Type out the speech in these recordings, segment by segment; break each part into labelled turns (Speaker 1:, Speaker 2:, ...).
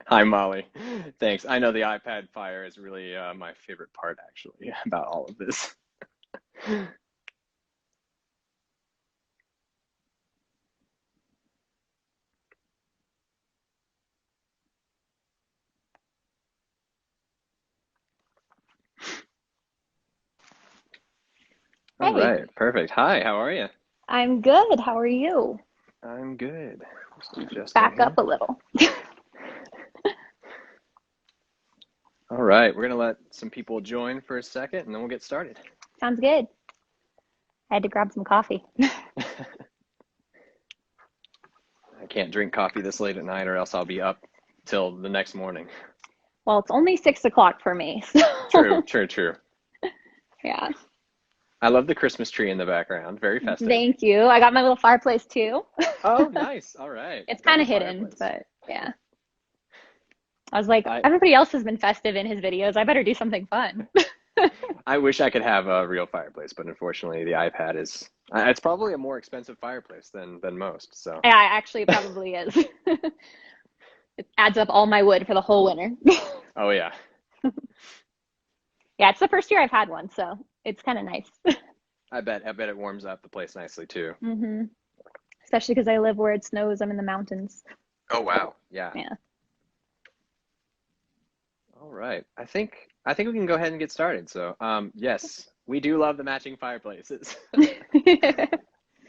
Speaker 1: Hi, Molly. Thanks. I know the iPad Fire is really my favorite part, actually, about all of this. All
Speaker 2: Hey,
Speaker 1: right, perfect. Hi, how are you?
Speaker 2: I'm good. How are you?
Speaker 1: I'm good. Just adjusting
Speaker 2: Back up
Speaker 1: here.
Speaker 2: a little.
Speaker 1: All right, we're gonna let some people join for a second, and then we'll get started.
Speaker 2: Sounds good. I had to grab some coffee.
Speaker 1: I can't drink coffee this late at night, or else I'll be up till the next morning.
Speaker 2: Well, it's only 6 o'clock for me,
Speaker 1: True,
Speaker 2: so
Speaker 1: true, true.
Speaker 2: yeah.
Speaker 1: I love the Christmas tree in the background. Very festive.
Speaker 2: Thank you. I got my little fireplace too.
Speaker 1: Oh, nice. All right.
Speaker 2: It's
Speaker 1: Love
Speaker 2: kind
Speaker 1: the
Speaker 2: of hidden,
Speaker 1: fireplace.
Speaker 2: but yeah. I was like,
Speaker 1: I
Speaker 2: everybody else has been festive in his videos. I better do something fun.
Speaker 1: I wish I could have a real fireplace, but unfortunately, the iPad is. It's probably a more expensive fireplace than most. So,
Speaker 2: Yeah, actually, it probably is. It adds up all my wood for the whole winter.
Speaker 1: oh yeah,
Speaker 2: Yeah, it's the first year I've had one, so it's kind of nice.
Speaker 1: I bet it warms up the place nicely too.
Speaker 2: hmm Especially because I live where it snows. I'm in the mountains.
Speaker 1: Oh wow, yeah.
Speaker 2: Yeah.
Speaker 1: All right, I think we can go ahead and get started. So, yes, we do love the matching fireplaces.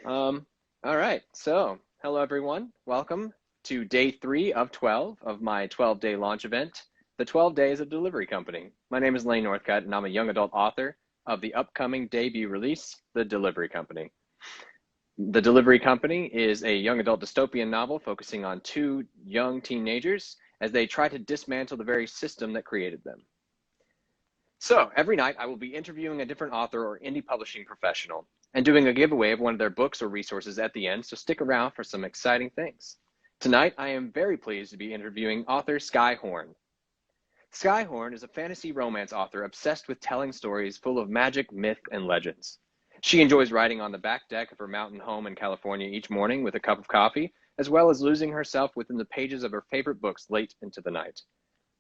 Speaker 1: um, all right. So, hello everyone. Welcome to day 3 of 12 of my 12-day launch event, the 12 Days of Delivery Company. My name is Lane Northcutt, and I'm a young adult author of the upcoming debut release, The Delivery Company. The Delivery Company is a young adult dystopian novel focusing on two young teenagers as they try to dismantle the very system that created them. So every night I will be interviewing a different author or indie publishing professional and doing a giveaway of one of their books or resources at the end, so stick around for some exciting things. Tonight I am very pleased to be interviewing author Skye Horn. Skye Horn is a fantasy romance author obsessed with telling stories full of magic, myth, and legends. She enjoys riding on the back deck of her mountain home in California each morning with a cup of coffee, as well as losing herself within the pages of her favorite books late into the night.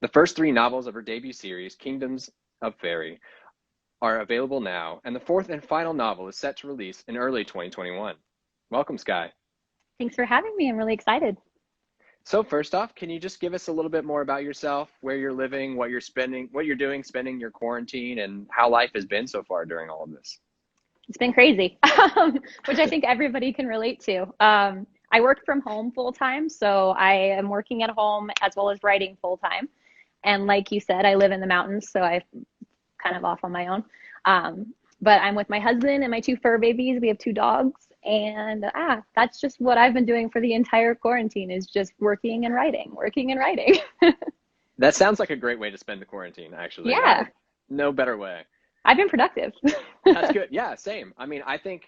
Speaker 1: The first three novels of her debut series, Kingdoms of Faerie, are available now, and the fourth and final novel is set to release in early 2021. Welcome, Skye.
Speaker 2: Thanks for having me. I'm really excited.
Speaker 1: So first off, can you just give us a little bit more about yourself, where you're living, what you're doing, spending your quarantine, and how life has been so far during all of this?
Speaker 2: It's been crazy, which I think everybody can relate to. I work from home full time, so I am working at home as well as writing full time. And like you said, I live in the mountains, so I'm kind of off on my own. But I'm with my husband and my two fur babies. We have two dogs, and that's just what I've been doing for the entire quarantine is just working and writing, working and writing.
Speaker 1: That sounds like a great way to spend the quarantine, actually.
Speaker 2: Yeah,
Speaker 1: No better way.
Speaker 2: I've been productive.
Speaker 1: That's good. Yeah, same. I mean, I think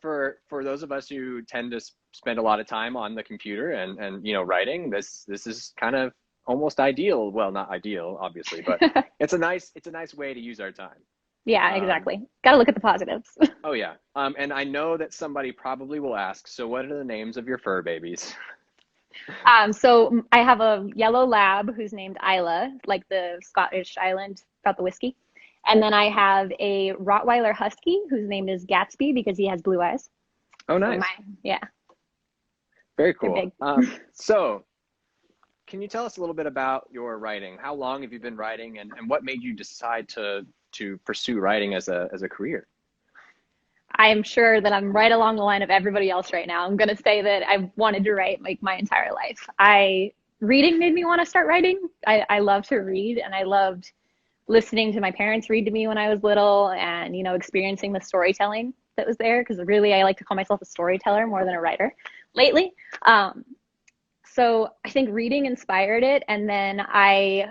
Speaker 1: for those of us who tend to spend a lot of time on the computer and writing, this is kind of almost ideal. Well, not ideal, obviously, but it's a nice way to use our time.
Speaker 2: Yeah,
Speaker 1: Um,
Speaker 2: exactly. Got to look at the positives.
Speaker 1: oh yeah. And I know that somebody probably will ask, so what are the names of your fur babies?
Speaker 2: So I have a yellow lab who's named Isla, like the Scottish island about the whiskey. And then I have a Rottweiler Husky whose name is Gatsby because he has blue eyes.
Speaker 1: Oh,
Speaker 2: So
Speaker 1: nice.
Speaker 2: yeah,
Speaker 1: Very
Speaker 2: they're
Speaker 1: cool.
Speaker 2: big.
Speaker 1: So can you tell us a little bit about your writing? How long have you been writing, and what made you decide to pursue writing as a career?
Speaker 2: I'm sure that I'm right along the line of everybody else right now. I'm going to say that I've wanted to write like my entire life. I reading made me want to start writing. I love to read and I loved listening to my parents read to me when I was little and experiencing the storytelling that was there because really I like to call myself a storyteller more than a writer lately. Um, so I think reading inspired it and then I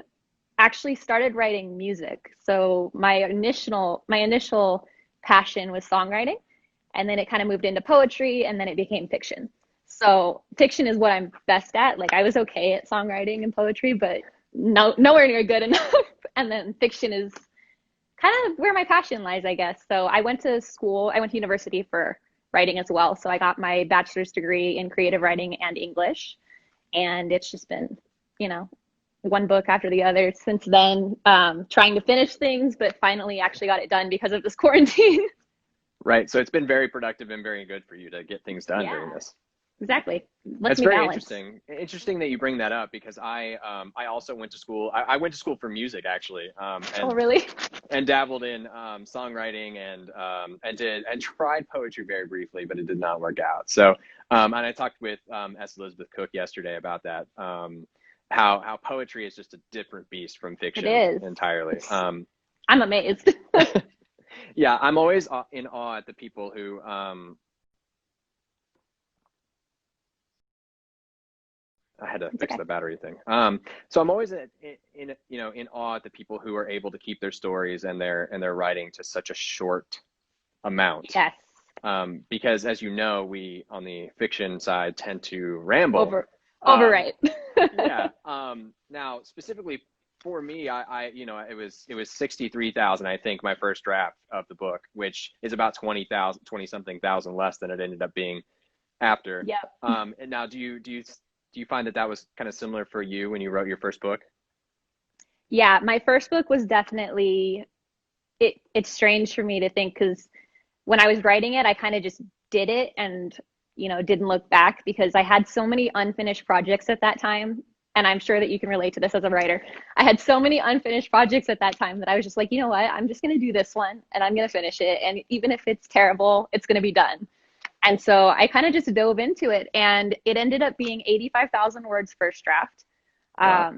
Speaker 2: actually started writing music. So my initial passion was songwriting, and then it kind of moved into poetry, and then it became fiction. So fiction is what I'm best at. Like I was okay at songwriting and poetry, but nowhere near good enough. And then fiction is kind of where my passion lies, I guess. So I went to school, I went to university for writing as well. So I got my bachelor's degree in creative writing and English, and it's just been you know, one book after the other since then, trying to finish things, but finally actually got it done because of this quarantine.
Speaker 1: Right. So it's been very productive and very good for you to get things done
Speaker 2: Yeah,
Speaker 1: during this.
Speaker 2: exactly. Lets
Speaker 1: That's
Speaker 2: me
Speaker 1: very
Speaker 2: balance.
Speaker 1: interesting. Interesting that you bring that up because I also went to school. I went to school for music actually,
Speaker 2: Oh, really?
Speaker 1: and dabbled in songwriting and tried poetry very briefly, but it did not work out. So and I talked with S. Elizabeth Cook yesterday about that. How poetry is just a different beast from
Speaker 2: It
Speaker 1: fiction
Speaker 2: is.
Speaker 1: entirely.
Speaker 2: I'm amazed.
Speaker 1: Yeah, I'm always in awe at the people who I had to
Speaker 2: It's
Speaker 1: fix
Speaker 2: okay.
Speaker 1: the battery thing. So I'm always in awe at the people who are able to keep their stories and their writing to such a short amount.
Speaker 2: Yes.
Speaker 1: Because as you know, we on the fiction side tend to ramble.
Speaker 2: Over
Speaker 1: Um,
Speaker 2: overwrite.
Speaker 1: yeah. Now specifically for me, it was 63,000, I think, my first draft of the book, which is about 20 something thousand less than it ended up being after.
Speaker 2: Yep.
Speaker 1: And now do you find that was kind of similar for you when you wrote your first book?
Speaker 2: Yeah, my first book was definitely it's strange for me to think because when I was writing it, I kind of just did it and, didn't look back because I had so many unfinished projects at that time. And I'm sure that you can relate to this as a writer. I had so many unfinished projects at that time that I was just like, you know what? I'm just going to do this one and I'm going to finish it. And even if it's terrible, it's going to be done. And so I kind of just dove into it and it ended up being 85,000 words first draft.
Speaker 1: Wow.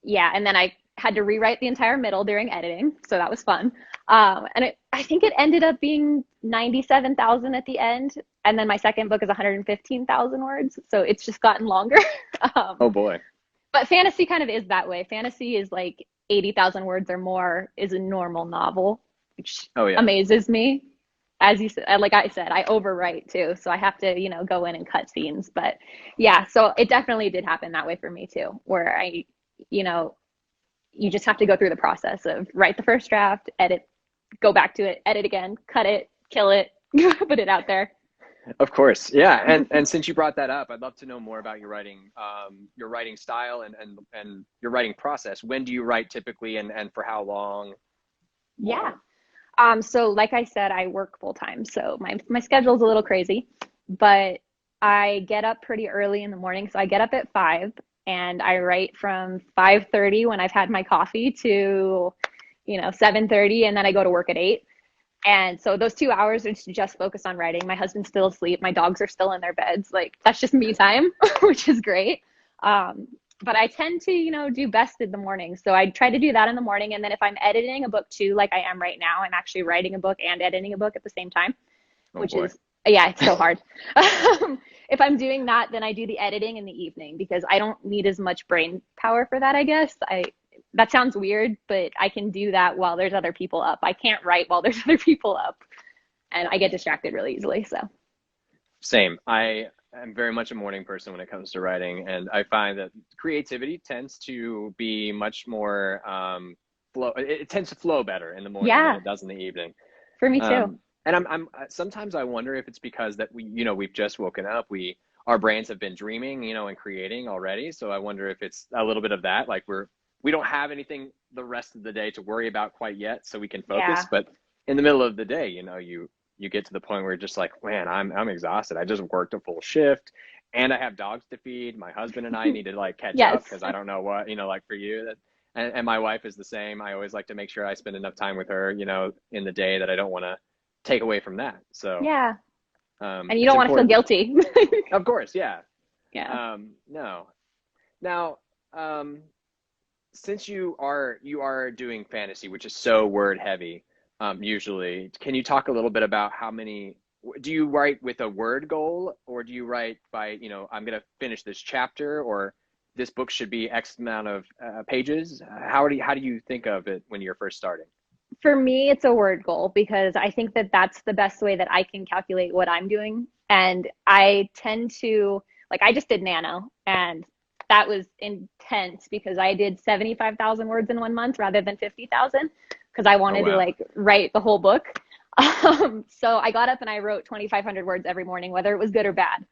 Speaker 2: Yeah, and then I had to rewrite the entire middle during editing, so that was fun. I think it ended up being 97,000 at the end, and then my second book is 115,000 words, so it's just gotten longer.
Speaker 1: Oh
Speaker 2: um,
Speaker 1: boy.
Speaker 2: but fantasy kind of is that way. Fantasy is like 80,000 words or more is a normal novel, which
Speaker 1: Oh yeah.
Speaker 2: amazes me. As you said, like I said, I overwrite too, so I have to, go in and cut scenes. But yeah, so it definitely did happen that way for me too, where you know, you just have to go through the process of write the first draft, edit, go back to it, edit again, cut it, kill it, put it out there.
Speaker 1: Of course. Yeah. And since you brought that up, I'd love to know more about your writing style and your writing process. When do you write typically and for how long?
Speaker 2: Yeah. So like I said, I work full time, so my schedule's a little crazy, but I get up pretty early in the morning. So I get up at 5 and I write from 5:30 when I've had my coffee to, 7:30, and then I go to work at 8. And so those 2 hours are just focused on writing. My husband's still asleep. My dogs are still in their beds. Like that's just me time, which is great. Um, but I tend to, do best in the morning. So I try to do that in the morning. And then if I'm editing a book too, like I am right now, I'm actually writing a book and editing a book at the same time,
Speaker 1: Oh
Speaker 2: which
Speaker 1: boy.
Speaker 2: is, yeah, it's so hard. If I'm doing that, then I do the editing in the evening because I don't need as much brain power for that, I guess. That sounds weird, but I can do that while there's other people up. I can't write while there's other people up, and I get distracted really easily. So,
Speaker 1: Same. I am very much a morning person when it comes to writing, and I find that creativity tends to be much more flow. It tends to flow better in the morning than
Speaker 2: yeah,
Speaker 1: it does in the evening.
Speaker 2: for me too.
Speaker 1: And I'm sometimes I wonder if it's because that we've just woken up. Our brains have been dreaming, and creating already. So I wonder if it's a little bit of that. Like we don't have anything the rest of the day to worry about quite yet, so we can
Speaker 2: Yeah.
Speaker 1: focus. But in the middle of the day, you get to the point where you're just like, man, I'm exhausted. I just worked a full shift, and I have dogs to feed. My husband and I need to like catch up
Speaker 2: Yes.
Speaker 1: because I don't know what like for you that. And my wife is the same. I always like to make sure I spend enough time with her, in the day that I don't want to take away from that. So
Speaker 2: Yeah. And you
Speaker 1: it's
Speaker 2: don't want to feel
Speaker 1: important.
Speaker 2: guilty.
Speaker 1: Of course, yeah.
Speaker 2: Yeah.
Speaker 1: No. Now, since you are doing fantasy, which is so word heavy, usually, can you talk a little bit about how many? Do you write with a word goal, or do you write by, I'm gonna finish this chapter, or this book should be X amount of pages? How do you think of it when you're first starting?
Speaker 2: For me, it's a word goal because I think that that's the best way that I can calculate what I'm doing. And I tend to, like, I just did Nano, and that was intense because I did 75,000 words in 1 month rather than 50,000 because I
Speaker 1: Oh
Speaker 2: wanted to
Speaker 1: wow.
Speaker 2: like write the whole book. So I got up and I wrote 2,500 words every morning, whether it was good or bad.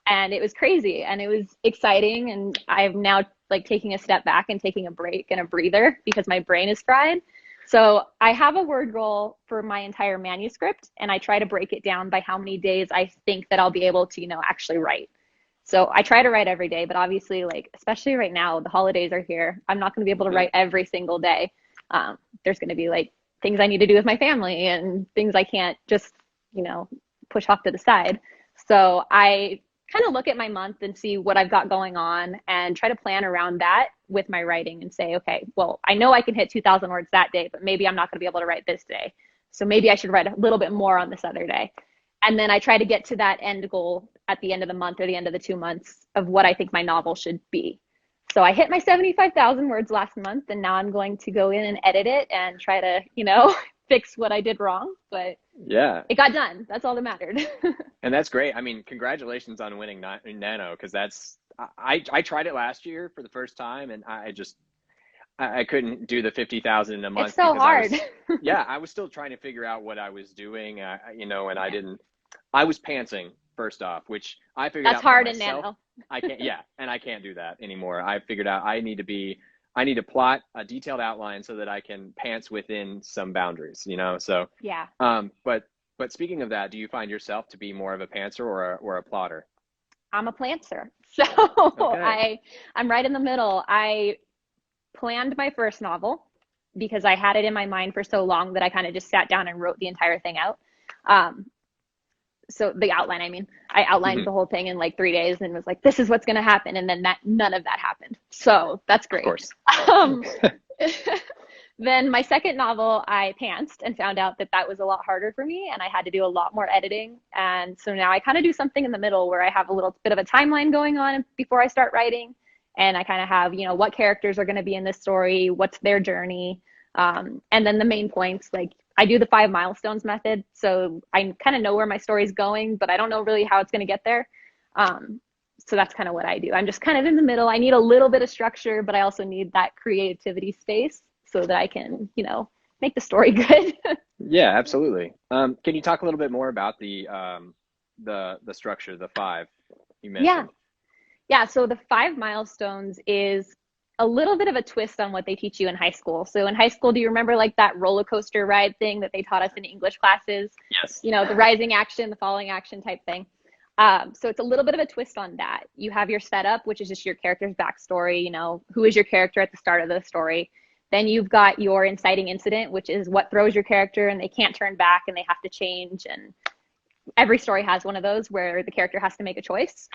Speaker 2: And it was crazy and it was exciting. And I'm now like taking a step back and taking a break and a breather because my brain is fried. So I have a word goal for my entire manuscript, and I try to break it down by how many days I think that I'll be able to, actually write. So I try to write every day, but obviously, like, especially right now, the holidays are here. I'm not going to be able to
Speaker 1: Mhm.
Speaker 2: write every single day. There's going to be like things I need to do with my family and things I can't just, you know, push off to the side. So I kind of look at my month and see what I've got going on and try to plan around that with my writing and say, okay, well, I know I can hit 2,000 words that day, but maybe I'm not going to be able to write this day. So maybe I should write a little bit more on this other day. And then I try to get to that end goal at the end of the month or the end of the 2 months of what I think my novel should be. So I hit my 75,000 words last month, and now I'm going to go in and edit it and try to, fix what I did wrong. But
Speaker 1: Yeah.
Speaker 2: it got done. That's all that mattered.
Speaker 1: And that's great. I mean, congratulations on winning Nano, because I tried it last year for the first time, and I couldn't do the 50,000 in a
Speaker 2: It's
Speaker 1: month
Speaker 2: so
Speaker 1: because
Speaker 2: hard.
Speaker 1: I was still trying to figure out what I was doing, and I was pantsing first off, which I figured
Speaker 2: That's
Speaker 1: out for
Speaker 2: hard in
Speaker 1: myself.
Speaker 2: Nano.
Speaker 1: And I can't do that anymore. I figured out I need to plot a detailed outline so that I can pants within some boundaries, So,
Speaker 2: Yeah.
Speaker 1: but speaking of that, do you find yourself to be more of a pantser or a plotter?
Speaker 2: I'm a planter. So
Speaker 1: Okay.
Speaker 2: I'm right in the middle. I planned my first novel because I had it in my mind for so long that I kind of just sat down and wrote the entire thing out. Um, so the outline, I mean, I outlined
Speaker 1: Hmm.
Speaker 2: the whole thing in like 3 days and was like, this is what's going to happen. And then none of that happened. So that's
Speaker 1: Of
Speaker 2: great.
Speaker 1: course.
Speaker 2: Um, then my second novel, I pantsed and found out that that was a lot harder for me and I had to do a lot more editing. And so now I kind of do something in the middle where I have a little bit of a timeline going on before I start writing. And I kind of have, what characters are going to be in this story, what's their journey, and then the main points. Like I do the 5 milestones method. So I kind of know where my story's going, but I don't know really how it's going to get there. Um, so that's kind of what I do. I'm just kind of in the middle. I need a little bit of structure, but I also need that creativity space so that I can, make the story good.
Speaker 1: Yeah, absolutely. Can you talk a little bit more about the structure, the five you
Speaker 2: Yeah.
Speaker 1: mentioned?
Speaker 2: Yeah. So the 5 milestones is a little bit of a twist on what they teach you in high school. So in high school, do you remember like that roller coaster ride thing that they taught us in English classes?
Speaker 1: Yes.
Speaker 2: The rising action, the falling action type thing. So it's a little bit of a twist on that. You have your setup, which is just your character's backstory, who is your character at the start of the story. Then you've got your inciting incident, which is what throws your character and they can't turn back and they have to change. And every story has one of those where the character has to make a choice.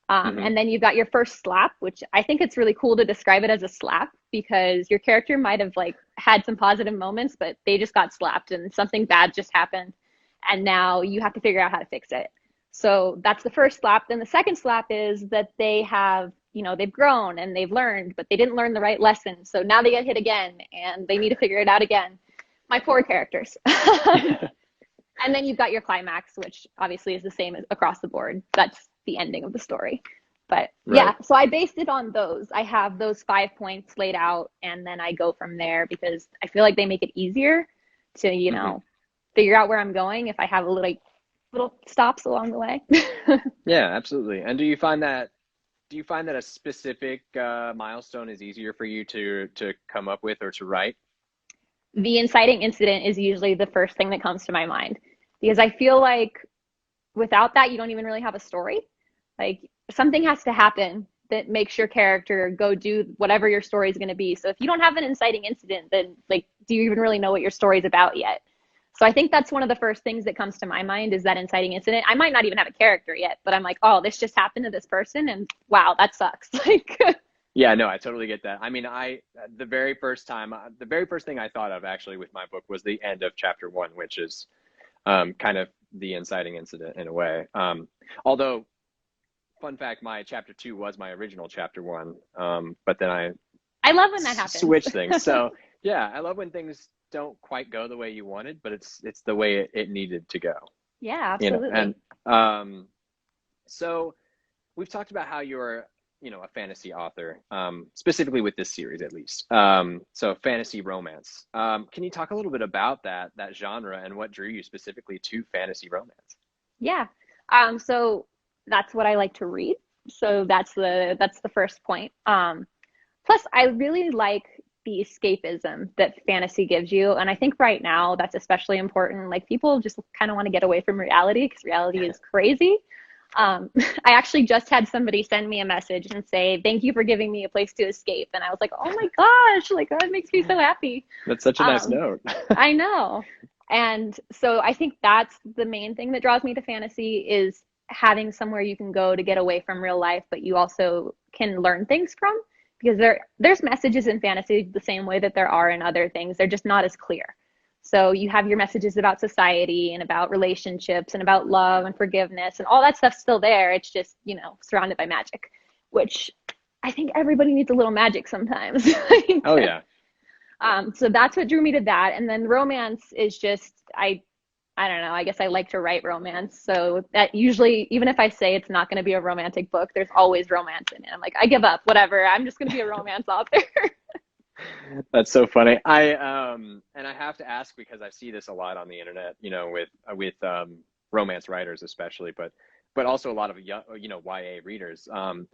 Speaker 1: Hmm.
Speaker 2: And then you've got your first slap, which I think it's really cool to describe it as a slap because your character might have like had some positive moments, but they just got slapped and something bad just happened. And now you have to figure out how to fix it. So that's the first slap. Then the second slap is that they have, they've grown and they've learned, but they didn't learn the right lesson. So now they get hit again and they need to figure it out again. My poor characters. And then you've got your climax, which obviously is the same as across the board. That's the ending of the story. But
Speaker 1: Right.
Speaker 2: yeah, so I based it on those. I have those 5 points laid out, and then I go from there because I feel like they make it easier to,
Speaker 1: Hmm.
Speaker 2: figure out where I'm going if I have a little stops along the way.
Speaker 1: Yeah, absolutely. And do you find that a specific milestone is easier for you to come up with or to write?
Speaker 2: The inciting incident is usually the first thing that comes to my mind because I feel like without that, you don't even really have a story. Like something has to happen that makes your character go do whatever your story is going to be. So if you don't have an inciting incident, then like, do you even really know what your story is about yet? So I think that's one of the first things that comes to my mind is that inciting incident. I might not even have a character yet, but I'm like, oh, this just happened to this person, and wow, that sucks. Like,
Speaker 1: Yeah, no, I totally get that. I mean, the very first thing I thought of actually with my book was the end of chapter one, which is kind of the inciting incident in a way. Although, fun fact, my chapter two was my original chapter one, but then I
Speaker 2: I love when that happens.
Speaker 1: switch things. So yeah, I love when things don't quite go the way you wanted, but it's the way it needed to go.
Speaker 2: Yeah,
Speaker 1: And
Speaker 2: absolutely.
Speaker 1: um, so we've talked about how you're a fantasy author, specifically with this series at least. So fantasy romance. Can you talk a little bit about that genre and what drew you specifically to fantasy romance?
Speaker 2: Yeah. So that's what I like to read. So that's the first point. Plus, I really like the escapism that fantasy gives you, and I think right now that's especially important. Like people just kind of want to get away from reality because reality is crazy. I actually just had somebody send me a message and say, "Thank you for giving me a place to escape," and I was like, "Oh my gosh, like that makes me so happy."
Speaker 1: That's such a nice
Speaker 2: Um,
Speaker 1: note.
Speaker 2: I know. And so I think that's the main thing that draws me to fantasy is having somewhere you can go to get away from real life, but you also can learn things from because there's messages in fantasy the same way that there are in other things. They're just not as clear. So you have your messages about society and about relationships and about love and forgiveness and all that stuff's still there. It's just, surrounded by magic, which I think everybody needs a little magic sometimes.
Speaker 1: Oh yeah.
Speaker 2: So that's what drew me to that. And then romance is just, I don't know, I guess I like to write romance. So that usually, even if I say it's not going to be a romantic book, there's always romance in it. I'm like, I give up, whatever. I'm just going to be a romance author.
Speaker 1: That's so funny. And I have to ask because I see this a lot on the internet, with romance writers especially, but also a lot of young, YA readers. On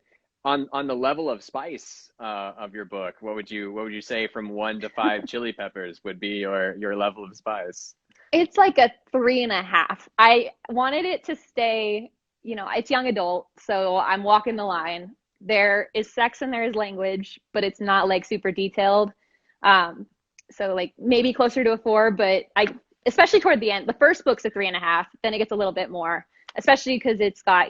Speaker 1: the level of spice of your book, what would you say from 1 to 5 chili peppers would be your level of spice?
Speaker 2: It's like a 3.5. I wanted it to stay, it's young adult, so I'm walking the line. There is sex and there is language, but it's not like super detailed. Um, so like maybe closer to a 4, but especially toward the end, the first book's a 3.5, then it gets a little bit more, especially because it's got,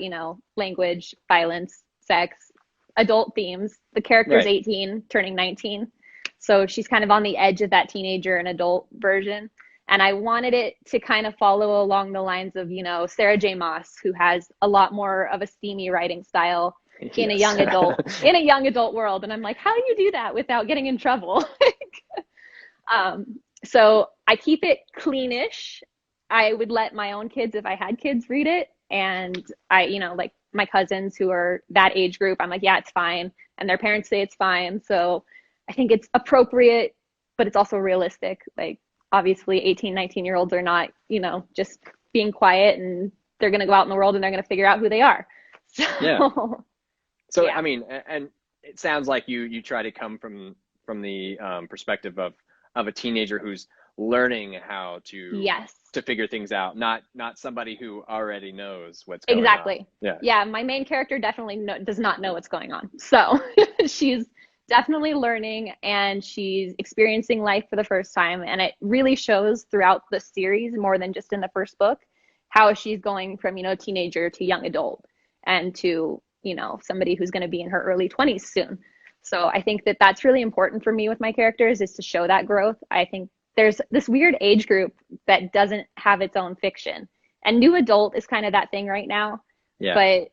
Speaker 2: language, violence, sex, adult themes. The character's
Speaker 1: Right.
Speaker 2: 18, turning 19. So she's kind of on the edge of that teenager and adult version. And I wanted it to kind of follow along the lines of, Sarah J. Maas, who has a lot more of a steamy writing style in a
Speaker 1: Yes.
Speaker 2: young adult world. And I'm like, how do you do that without getting in trouble? So I keep it cleanish. I would let my own kids, if I had kids, read it. And like my cousins who are that age group, I'm like, yeah, it's fine. And their parents say it's fine. So I think it's appropriate, but it's also realistic. Like, obviously 18, 19-year-olds are not, just being quiet and they're going to go out in the world and they're going to figure out who they are.
Speaker 1: Yeah.
Speaker 2: So,
Speaker 1: So
Speaker 2: yeah.
Speaker 1: I mean, and it sounds like you try to come from the perspective of a teenager who's learning how
Speaker 2: Yes.
Speaker 1: to figure things out, not somebody who already knows what's going on.
Speaker 2: Exactly.
Speaker 1: Yeah.
Speaker 2: Yeah, my main character definitely does not know what's going on. So she's definitely learning and she's experiencing life for the first time. And it really shows throughout the series more than just in the first book how she's going from, teenager to young adult and to, somebody who's going to be in her early 20s soon. So I think that that's really important for me with my characters is to show that growth. I think there's this weird age group that doesn't have its own fiction. And new adult is kind of that thing right now,
Speaker 1: Yeah.
Speaker 2: but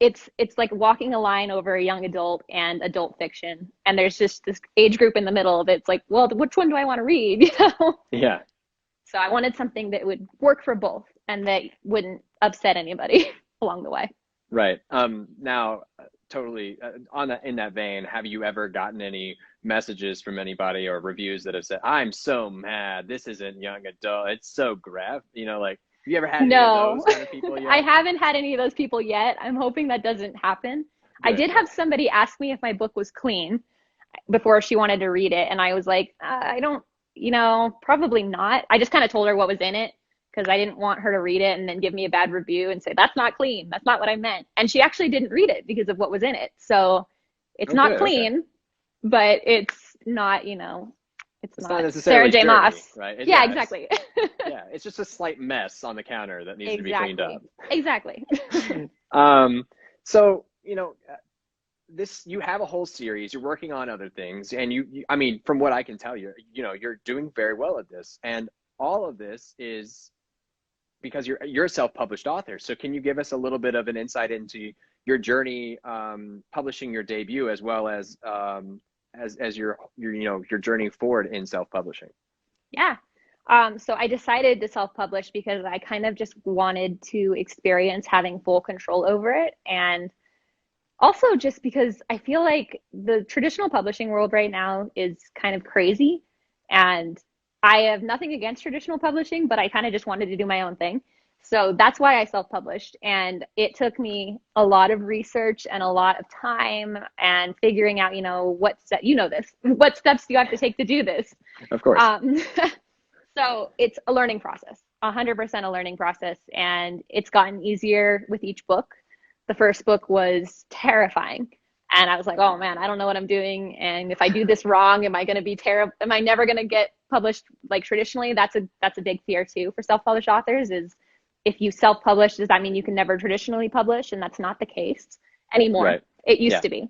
Speaker 2: it's like walking a line over a young adult and adult fiction. And there's just this age group in the middle of it. It's like, well, which one do I want to read?
Speaker 1: Yeah.
Speaker 2: So I wanted something that would work for both and that wouldn't upset anybody along the way.
Speaker 1: Right. Now, totally in that vein, have you ever gotten any messages from anybody or reviews that have said, "I'm so mad. This isn't young adult. It's so graphic." Like, have you ever had any of
Speaker 2: No,
Speaker 1: those kind of people
Speaker 2: I
Speaker 1: yet?
Speaker 2: haven't had any of those people yet. I'm hoping that doesn't happen. I
Speaker 1: Good.
Speaker 2: did have somebody ask me if my book was clean before she wanted to read it, and I was like, I don't, probably not. I just kind of told her what was in it because I didn't want her to read it and then give me a bad review and say, that's not clean. That's not what I meant. And she actually didn't read it because of what was in it. So it's
Speaker 1: Oh,
Speaker 2: not
Speaker 1: good. Okay.
Speaker 2: clean, but it's not, it's
Speaker 1: It's not
Speaker 2: not Sarah
Speaker 1: necessarily
Speaker 2: J.
Speaker 1: dirty,
Speaker 2: Maas.
Speaker 1: right?
Speaker 2: Yeah,
Speaker 1: It's
Speaker 2: exactly.
Speaker 1: yeah, it's just a slight mess on the counter that needs to be cleaned
Speaker 2: Exactly.
Speaker 1: up.
Speaker 2: Exactly.
Speaker 1: Um, so, this you have a whole series, you're working on other things, and I mean, from what I can tell you, you're doing very well at this. And all of this is because you're a self-published author. So can you give us a little bit of an insight into your journey publishing your debut as well as your journey forward in self-publishing?
Speaker 2: Yeah. So I decided to self-publish because I kind of just wanted to experience having full control over it. And also just because I feel like the traditional publishing world right now is kind of crazy. And I have nothing against traditional publishing, but I kind of just wanted to do my own thing. So that's why I self-published. And it took me a lot of research and a lot of time and figuring out, what steps do you have to take to do this?
Speaker 1: Of course.
Speaker 2: Um, so it's a learning process, 100% a learning process. And it's gotten easier with each book. The first book was terrifying. And I was like, oh man, I don't know what I'm doing. And if I do this wrong, am I going to be terrible? Am I never going to get published like traditionally? That's a big fear too for self-published authors is if you self-publish, does that mean you can never traditionally publish? And that's not the case anymore.
Speaker 1: Right.
Speaker 2: It used
Speaker 1: Yeah.
Speaker 2: to be.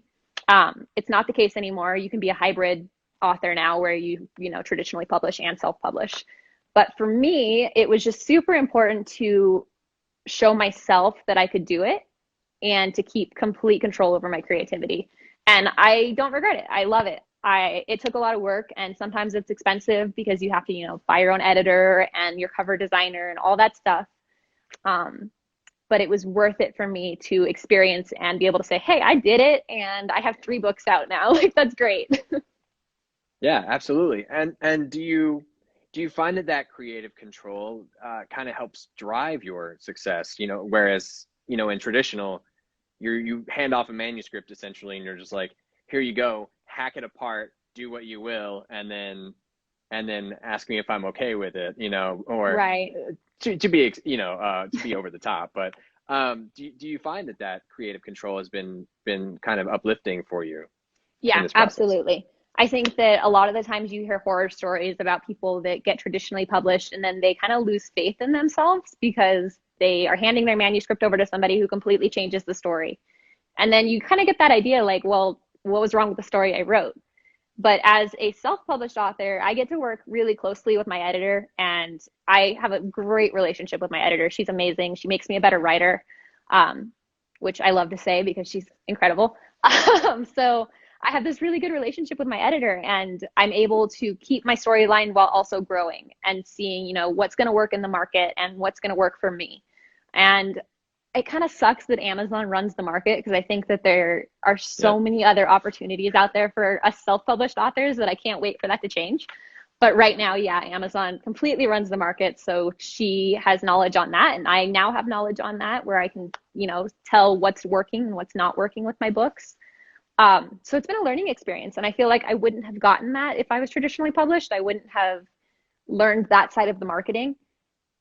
Speaker 2: It's not the case anymore. You can be a hybrid author now where you traditionally publish and self-publish. But for me, it was just super important to show myself that I could do it and to keep complete control over my creativity. And I don't regret it. I love it. It took a lot of work and sometimes it's expensive because you have to, buy your own editor and your cover designer and all that stuff. Um, but it was worth it for me to experience and be able to say, hey, I did it and I have 3 books out now. Like that's great.
Speaker 1: Yeah, absolutely. And do you find that that creative control kind of helps drive your success? Whereas in traditional, you hand off a manuscript essentially, and you're just like, here you go, hack it apart, do what you will, and then ask me if I'm okay with it, or
Speaker 2: Right.
Speaker 1: to be over the top. But do you find that that creative control has been kind of uplifting for you in
Speaker 2: Yeah,
Speaker 1: this process?
Speaker 2: absolutely. I think that a lot of the times you hear horror stories about people that get traditionally published and then they kind of lose faith in themselves because they are handing their manuscript over to somebody who completely changes the story. And then you kind of get that idea like, well, what was wrong with the story I wrote? But as a self-published author, I get to work really closely with my editor, and I have a great relationship with my editor. She's amazing. She makes me a better writer, um, which I love to say because she's incredible. So I have this really good relationship with my editor, and I'm able to keep my storyline while also growing and seeing, what's going to work in the market and what's going to work for me. And it kind of sucks that Amazon runs the market because I think that there are so
Speaker 1: Yep.
Speaker 2: many other opportunities out there for us self-published authors that I can't wait for that to change. But right now, yeah, Amazon completely runs the market. So she has knowledge on that. And I now have knowledge on that where I can, tell what's working and what's not working with my books. So it's been a learning experience. And I feel like I wouldn't have gotten that if I was traditionally published. I wouldn't have learned that side of the marketing.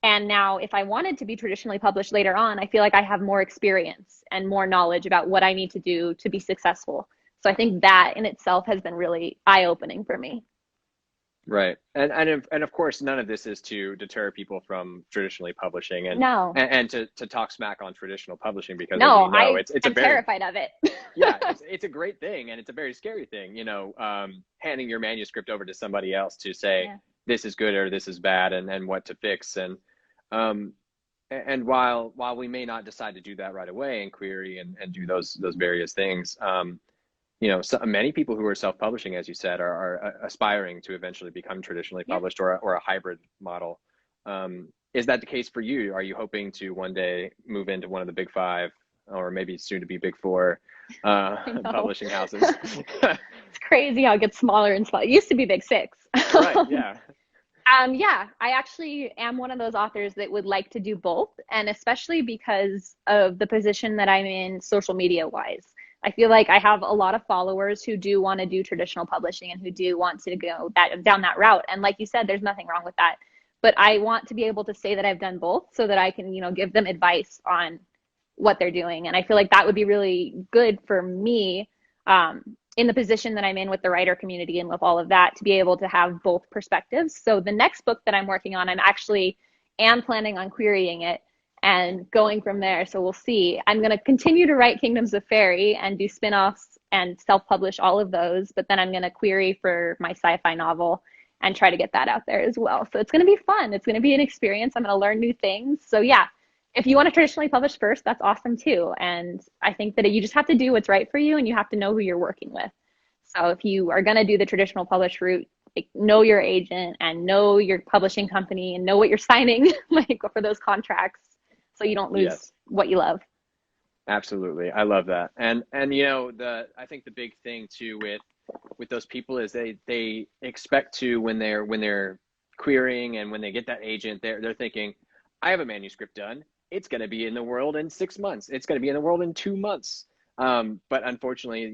Speaker 2: And now, if I wanted to be traditionally published later on, I feel like I have more experience and more knowledge about what I need to do to be successful. So I think that in itself has been really eye-opening for me.
Speaker 1: Right. And of course, none of this is to deter people from traditionally publishing and
Speaker 2: No,
Speaker 1: and, and to talk smack on traditional publishing because as we
Speaker 2: no,
Speaker 1: know,
Speaker 2: I
Speaker 1: it's a
Speaker 2: am
Speaker 1: very
Speaker 2: terrified of it.
Speaker 1: yeah, it's a great thing and it's a very scary thing, handing your manuscript over to somebody else to say
Speaker 2: Yeah.
Speaker 1: this is good or this is bad and what to fix um and while we may not decide to do that right away and query and do those various things, so many people who are self-publishing, as you said, are aspiring to eventually become traditionally
Speaker 2: Yeah.
Speaker 1: published or a hybrid model. Is that the case for you? Are you hoping to one day move into one of the big five or maybe soon to be big four
Speaker 2: I know.
Speaker 1: publishing houses?
Speaker 2: It's crazy how it gets smaller and smaller. It used to be big six.
Speaker 1: Right. Yeah.
Speaker 2: Yeah, I actually am one of those authors that would like to do both, and especially because of the position that I'm in social media wise. I feel like I have a lot of followers who do want to do traditional publishing and who do want to go that down that route. And like you said, there's nothing wrong with that. But I want to be able to say that I've done both so that I can, give them advice on what they're doing. And I feel like that would be really good for me, in the position that I'm in with the writer community and with all of that, to be able to have both perspectives. So the next book that I'm working on, I'm actually am planning on querying it and going from there. So we'll see. I'm going to continue to write Kingdoms of Faerie and do spin-offs and self-publish all of those, but then I'm going to query for my sci-fi novel and try to get that out there as well. So it's going to be fun. It's going to be an experience. I'm going to learn new things. So yeah, if you want to traditionally publish first, that's awesome too. And I think that you just have to do what's right for you and you have to know who you're working with. So if you are going to do the traditional publish route, like, know your agent and know your publishing company and know what you're signing like for those contracts so you don't lose
Speaker 1: Yes.
Speaker 2: what you love.
Speaker 1: Absolutely. I love that. And the I think the big thing too with those people is they expect to when they're querying and when they get that agent, they're thinking, I have a manuscript done. It's going to be in the world in 6 months. It's going to be in the world in 2 months. But unfortunately,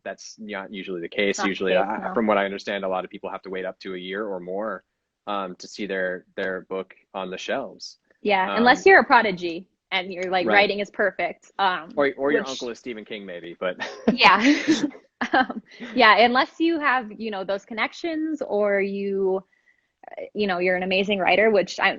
Speaker 1: that's not usually the
Speaker 2: It's
Speaker 1: case.
Speaker 2: not the
Speaker 1: Usually,
Speaker 2: case, no.
Speaker 1: from what I understand, a lot of people have to wait up to a year or more to see their book on the shelves.
Speaker 2: Yeah,
Speaker 1: Um,
Speaker 2: unless you're a prodigy and you're like
Speaker 1: right.
Speaker 2: writing is perfect.
Speaker 1: Or your uncle
Speaker 2: Which
Speaker 1: is Stephen King, maybe. But
Speaker 2: yeah. Yeah, unless you have, those connections or you're an amazing writer,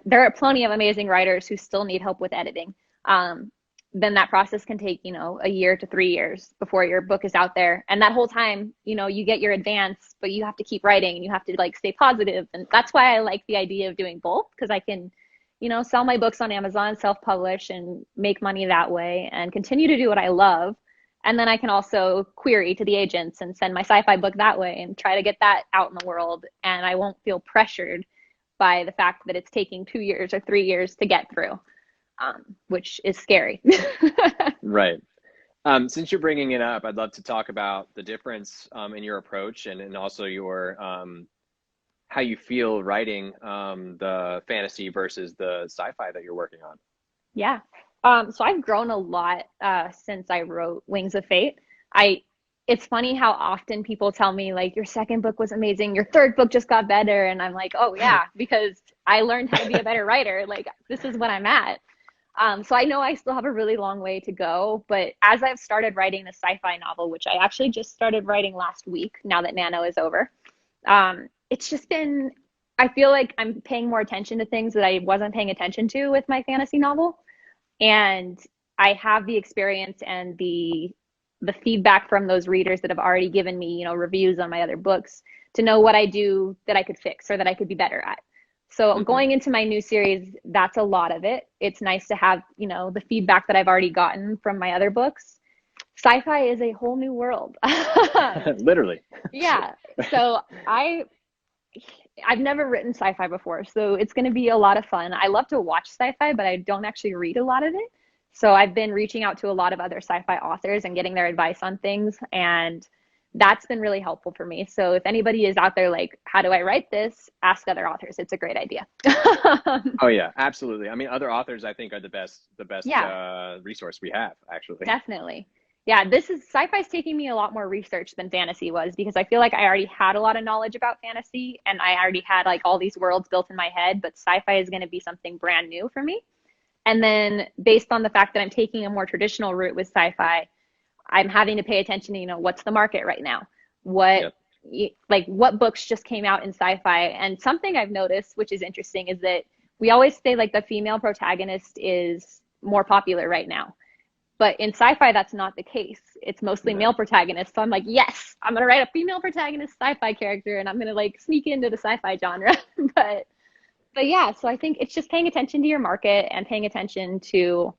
Speaker 2: there are plenty of amazing writers who still need help with editing. Um, then that process can take, a year to 3 years before your book is out there. And that whole time, you get your advance, but you have to keep writing and you have to like stay positive. And that's why I like the idea of doing both, because I can, sell my books on Amazon, self-publish and make money that way and continue to do what I love. And then I can also query to the agents and send my sci-fi book that way and try to get that out in the world. And I won't feel pressured by the fact that it's taking 2 years or 3 years to get through, which is scary.
Speaker 1: right. Since you're bringing it up, I'd love to talk about the difference in your approach and also your how you feel writing the fantasy versus the sci-fi that you're working on.
Speaker 2: Yeah. So I've grown a lot since I wrote Wings of Fate. I It's funny how often people tell me like your second book was amazing, your third book just got better, and I'm like, oh yeah, because I learned how to be a better writer. Like this is what I'm at. So I know I still have a really long way to go, but as I've started writing the sci-fi novel, which I actually just started writing last week, now that Nano is over, it's just been, I feel like I'm paying more attention to things that I wasn't paying attention to with my fantasy novel. And I have the experience and the feedback from those readers that have already given me, reviews on my other books to know what I do that I could fix or that I could be better at. So
Speaker 1: Hmm.
Speaker 2: going into my new series, that's a lot of it. It's nice to have, the feedback that I've already gotten from my other books. Sci-fi is a whole new world.
Speaker 1: Literally.
Speaker 2: Yeah. So I've never written sci-fi before, so it's going to be a lot of fun. I love to watch sci-fi, but I don't actually read a lot of it. So I've been reaching out to a lot of other sci-fi authors and getting their advice on things, and that's been really helpful for me. So if anybody is out there like, how do I write this? Ask other authors. It's a great idea.
Speaker 1: Oh yeah, absolutely. I mean, other authors I think are the best
Speaker 2: Yeah,
Speaker 1: resource we have, actually.
Speaker 2: definitely. Yeah, this is sci-fi's taking me a lot more research than fantasy was because I feel like I already had a lot of knowledge about fantasy and I already had like all these worlds built in my head, but sci-fi is going to be something brand new for me. And then based on the fact that I'm taking a more traditional route with sci-fi, I'm having to pay attention to, what's the market right now? What
Speaker 1: Yep.
Speaker 2: like what books just came out in sci-fi? And something I've noticed, which is interesting, is that we always say like the female protagonist is more popular right now. But in sci-fi, that's not the case. It's mostly
Speaker 1: No.
Speaker 2: male protagonists. So I'm like, yes, I'm gonna write a female protagonist sci-fi character, and I'm gonna like sneak into the sci-fi genre. but but yeah, so I think it's just paying attention to your market and paying attention to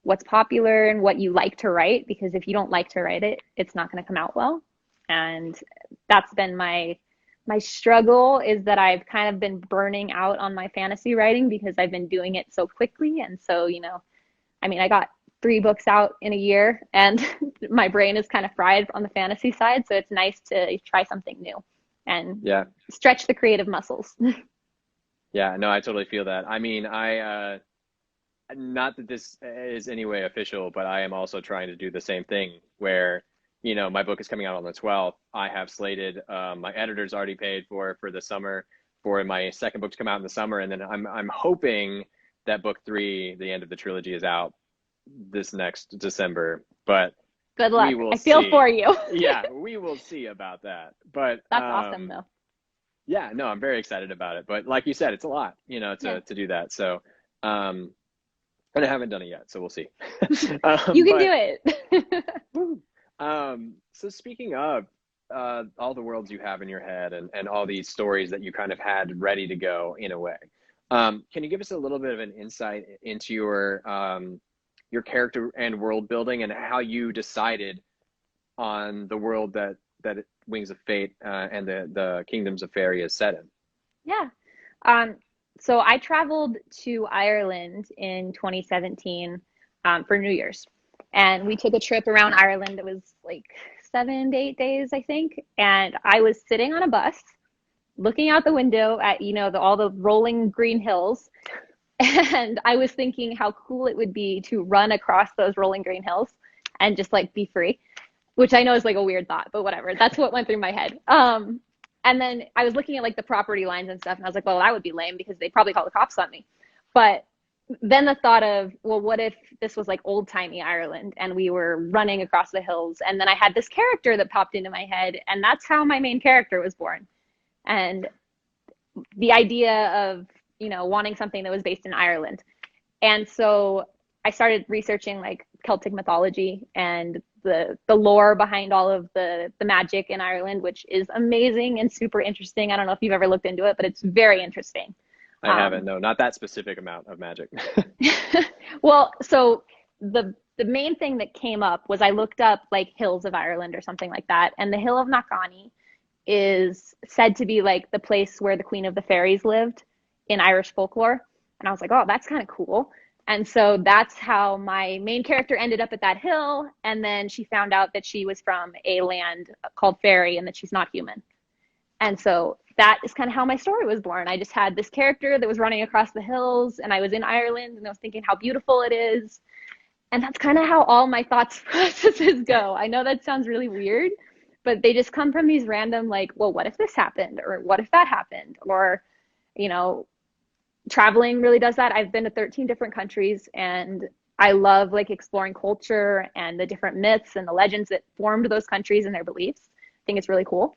Speaker 2: what's popular and what you like to write. Because if you don't like to write it, it's not gonna come out well. And that's been my struggle is that I've kind of been burning out on my fantasy writing because I've been doing it so quickly. And so, I mean, I got 3 books out in a year, and my brain is kind of fried on the fantasy side. So it's nice to try something new and
Speaker 1: Yeah.
Speaker 2: stretch the creative muscles.
Speaker 1: Yeah. No, I totally feel that. I mean, not that this is any way official, but I am also trying to do the same thing where, my book is coming out on the 12th. I have slated, my editor's already paid for the summer for my second book to come out in the summer. And then I'm hoping that book 3, the end of the trilogy, is out this next December, but
Speaker 2: Good
Speaker 1: we
Speaker 2: luck.
Speaker 1: will
Speaker 2: I feel
Speaker 1: see.
Speaker 2: for you.
Speaker 1: Yeah, we will see about that. But
Speaker 2: That's awesome, though.
Speaker 1: yeah, no, I'm very excited about it. But like you said, it's a lot,
Speaker 2: Yeah,
Speaker 1: to do that. So, um, and I haven't done it yet, so we'll see.
Speaker 2: you can do
Speaker 1: But
Speaker 2: it.
Speaker 1: so speaking of all the worlds you have in your head and all these stories that you kind of had ready to go in a way, can you give us a little bit of an insight into your character and world building and how you decided on the world that Wings of Fate and the Kingdoms of Faerie is set in?
Speaker 2: Yeah. Um, so I traveled to Ireland in 2017 for New Year's, and we took a trip around Ireland. It was like 7 to 8 days, I think. And I was sitting on a bus, looking out the window at all the rolling green hills, And I was thinking how cool it would be to run across those rolling green hills and just like be free, which I know is like a weird thought, but whatever. That's what went through my head. And then I was looking at like the property lines and stuff, and I was like, well, that would be lame because they'd probably call the cops on me. But then the thought of, well, what if this was like old timey Ireland and we were running across the hills? And then I had this character that popped into my head, and that's how my main character was born. And the idea of, wanting something that was based in Ireland. And so I started researching like Celtic mythology and the lore behind all of the magic in Ireland, which is amazing and super interesting. I don't know if you've ever looked into it, but it's very interesting.
Speaker 1: I haven't, no, not that specific amount of magic.
Speaker 2: Well, so the main thing that came up was I looked up like hills of Ireland or something like that, and the hill of Knockani is said to be like the place where the Queen of the Fairies lived in Irish folklore. And I was like, oh, that's kind of cool. And so that's how my main character ended up at that hill. And then she found out that she was from a land called Faerie and that she's not human. And so that is kind of how my story was born. I just had this character that was running across the hills, and I was in Ireland, and I was thinking how beautiful it is. And that's kind of how all my thoughts processes go. I know that sounds really weird, but they just come from these random, like, well, what if this happened? Or what if that happened? Or, traveling really does that. I've been to 13 different countries, and I love like exploring culture and the different myths and the legends that formed those countries and their beliefs. I think it's really cool.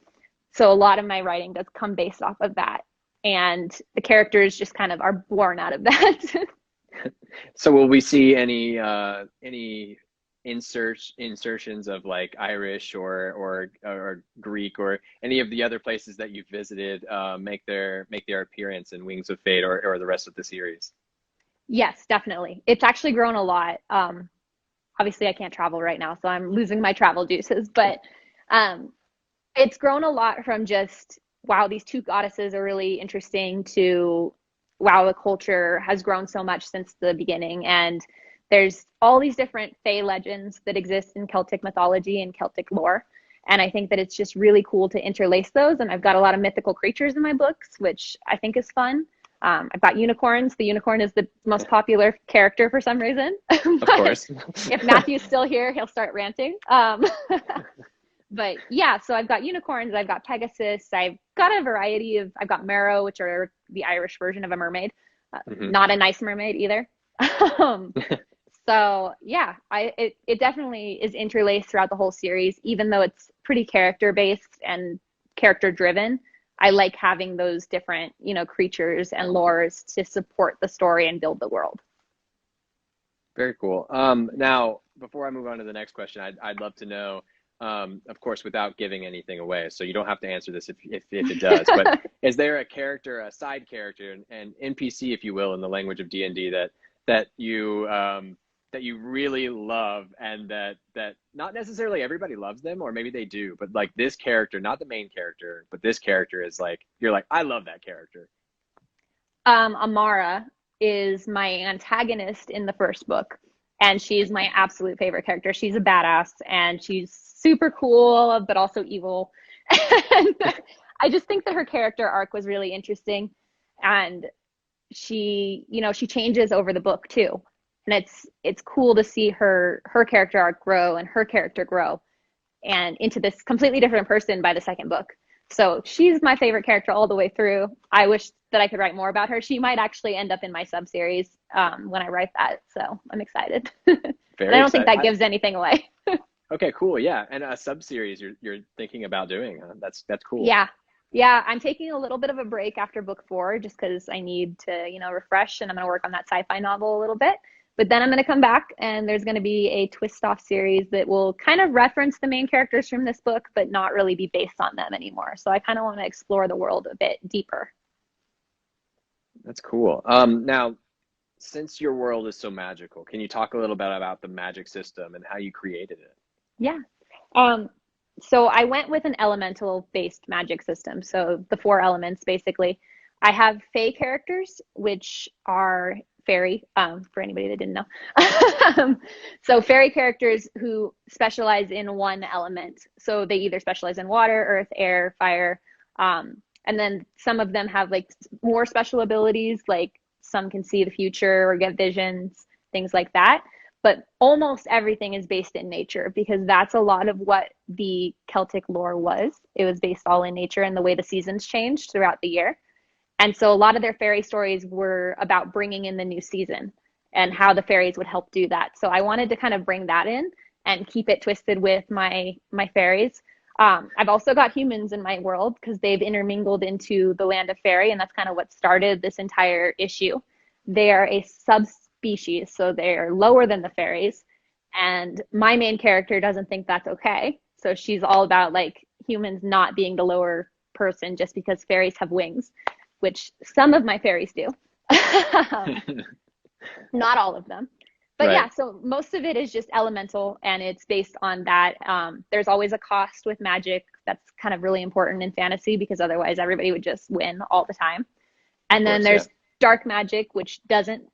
Speaker 2: So a lot of my writing does come based off of that. And the characters just kind of are born out of that.
Speaker 1: So will we see any insertions of like Irish or Greek or any of the other places that you've visited make their appearance in Wings of Fate or the rest of the series?
Speaker 2: Yes, definitely. It's actually grown a lot. Obviously I can't travel right now, so I'm losing my travel juices, but it's grown a lot from just, wow, these two goddesses are really interesting, to, wow, the culture has grown so much since the beginning. And there's all these different Fae legends that exist in Celtic mythology and Celtic lore. And I think that it's just really cool to interlace those. And I've got a lot of mythical creatures in my books, which I think is fun. I've got unicorns. The unicorn is the most popular character for some reason.
Speaker 1: Of course.
Speaker 2: If Matthew's still here, he'll start ranting. But yeah, so I've got unicorns, I've got Pegasus, I've got a variety of, I've got Marrow, which are the Irish version of a mermaid. Not a nice mermaid either. So yeah, it definitely is interlaced throughout the whole series, even though it's pretty character based and character driven. I like having those different, creatures and lores to support the story and build the world.
Speaker 1: Very cool. Now, before I move on to the next question, I'd love to know, of course, without giving anything away, so you don't have to answer this if it does, but is there a character, a side character, an NPC, if you will, in the language of D&D that you really love, and that not necessarily everybody loves them, or maybe they do, but like this character, not the main character, but this character is like, you're like, I love that character?
Speaker 2: Amara is my antagonist in the first book, and she's my absolute favorite character. She's a badass, and she's super cool, but also evil. And I just think that her character arc was really interesting, and she changes over the book too. And it's cool to see her character arc grow and her character grow and into this completely different person by the second book. So she's my favorite character all the way through. I wish that I could write more about her. She might actually end up in my sub-series when I write that. So I'm excited.
Speaker 1: Very
Speaker 2: I don't think
Speaker 1: excited.
Speaker 2: that gives anything away.
Speaker 1: Okay, cool. Yeah. And a sub-series you're thinking about doing. That's cool.
Speaker 2: Yeah. Yeah, I'm taking a little bit of a break after book 4 just because I need to, refresh, and I'm going to work on that sci-fi novel a little bit. But then I'm going to come back, and there's going to be a twist-off series that will kind of reference the main characters from this book, but not really be based on them anymore. So I kind of want to explore the world a bit deeper.
Speaker 1: That's cool. Now, since your world is so magical, can you talk a little bit about the magic system and how you created it?
Speaker 2: Yeah. So I went with an elemental-based magic system. So the 4 elements, basically. I have Fae characters, which are Faerie, for anybody that didn't know. So Faerie characters who specialize in one element. So they either specialize in water, earth, air, fire. And then some of them have like more special abilities, like Some can see the future or get visions, things like that. But almost everything is based in nature because that's a lot of what the Celtic lore was. It was based all in nature and the way the seasons changed throughout the year. And so a lot of their fairy stories were about bringing in the new season and how the fairies would help do that. So I wanted to kind of bring that in and keep it twisted with my fairies. I've also got humans in my world because they've intermingled into the land of fairy, and that's kind of what started this entire issue. They are a subspecies, so they're lower than the fairies, and my main character doesn't think that's okay. So she's all about like humans not being the lower person just because fairies have wings, which some of my fairies do. Not all of them. But
Speaker 1: Right.
Speaker 2: yeah, so most of it is just elemental and it's based on that. There's always a cost with magic. That's kind of really important in fantasy because otherwise everybody would just win all the time.
Speaker 1: Of
Speaker 2: And then
Speaker 1: course, yeah.
Speaker 2: there's dark magic, which doesn't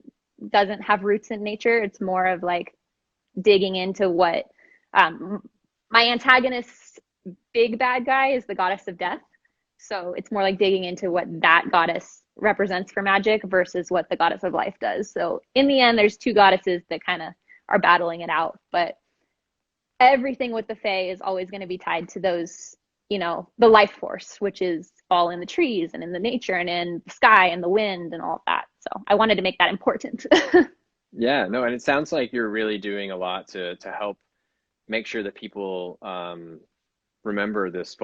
Speaker 2: have roots in nature. It's more of like digging into what my antagonist's big bad guy is the goddess of death. So it's more like digging into what that goddess represents for magic versus what the goddess of life does. So in the end, there's two goddesses that kind of are battling it out. But everything with the Fae is always going to be tied to those, the life force, which is all in the trees and in the nature and in the sky and the wind and all of that. So I wanted to make that important.
Speaker 1: Yeah, no, and it sounds like you're really doing a lot to help make sure that people remember this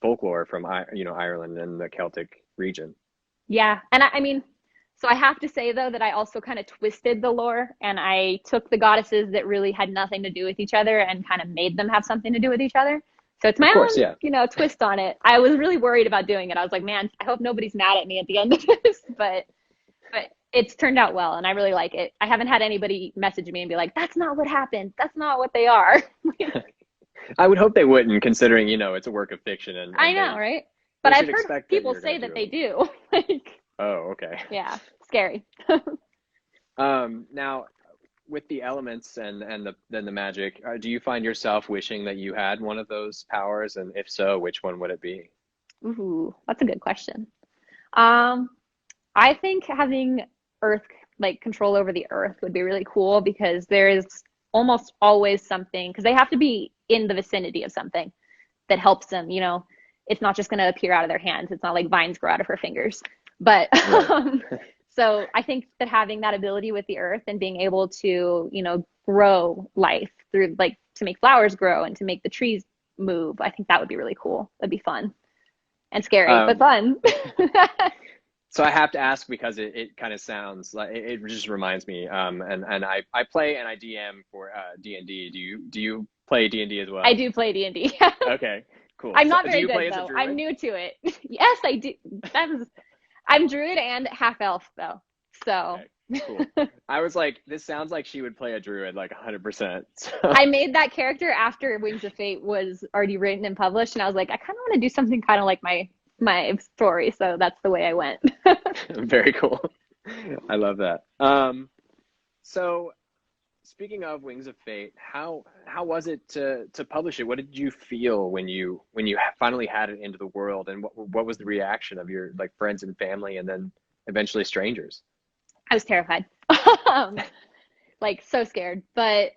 Speaker 1: folklore from Ireland and the Celtic region.
Speaker 2: Yeah. And I mean, so I have to say though that I also kind of twisted the lore and I took the goddesses that really had nothing to do with each other and kind of made them have something to do with each other. So it's
Speaker 1: Of
Speaker 2: my
Speaker 1: course,
Speaker 2: own,
Speaker 1: yeah.
Speaker 2: twist on it. I was really worried about doing it. I was like, man, I hope nobody's mad at me at the end of this, but it's turned out well and I really like it. I haven't had anybody message me and be like, that's not what happened. That's not what they are.
Speaker 1: I would hope they wouldn't, considering, it's a work of fiction
Speaker 2: I
Speaker 1: and
Speaker 2: know,
Speaker 1: they
Speaker 2: right?
Speaker 1: they
Speaker 2: But I've
Speaker 1: should
Speaker 2: heard
Speaker 1: expect that
Speaker 2: people
Speaker 1: you're
Speaker 2: say
Speaker 1: going to
Speaker 2: that
Speaker 1: do
Speaker 2: they
Speaker 1: it.
Speaker 2: do. Like,
Speaker 1: Oh, okay.
Speaker 2: yeah, scary.
Speaker 1: Now, with the elements and the magic, do you find yourself wishing that you had one of those powers? And if so, which one would it be?
Speaker 2: Ooh, that's a good question. Um, I think having earth, like control over the earth would be really cool because there is almost always something, because they have to be in the vicinity of something that helps them, it's not just going to appear out of their hands. It's not like vines grow out of her fingers. But
Speaker 1: Right.
Speaker 2: so I think that having that ability with the earth and being able to, grow life through like to make flowers grow and to make the trees move, I think that would be really cool. That'd be fun and scary, but
Speaker 1: Um,
Speaker 2: fun.
Speaker 1: so I have to ask because it kind of sounds like it just reminds me. And I play and I DM for D&D. Do you play D&D as
Speaker 2: I
Speaker 1: well?
Speaker 2: do play D&D.
Speaker 1: Okay, cool.
Speaker 2: I'm
Speaker 1: So
Speaker 2: not
Speaker 1: do
Speaker 2: very
Speaker 1: you play
Speaker 2: good
Speaker 1: as a
Speaker 2: though. I'm
Speaker 1: druid?
Speaker 2: new to it. Yes, I do. I'm druid and half elf though. So
Speaker 1: Okay, cool. I was like, this sounds like she would play a druid like 100%.
Speaker 2: I made that character after Wings of Fate was already written and published, and I was like, I kind of want to do something kind of like my story, so that's the way I went.
Speaker 1: Very cool. I love that. So speaking of Wings of Fate, how was it to publish it? What did you feel when you finally had it into the world, and what was the reaction of your like friends and family, and then eventually strangers?
Speaker 2: I was terrified, like so scared. But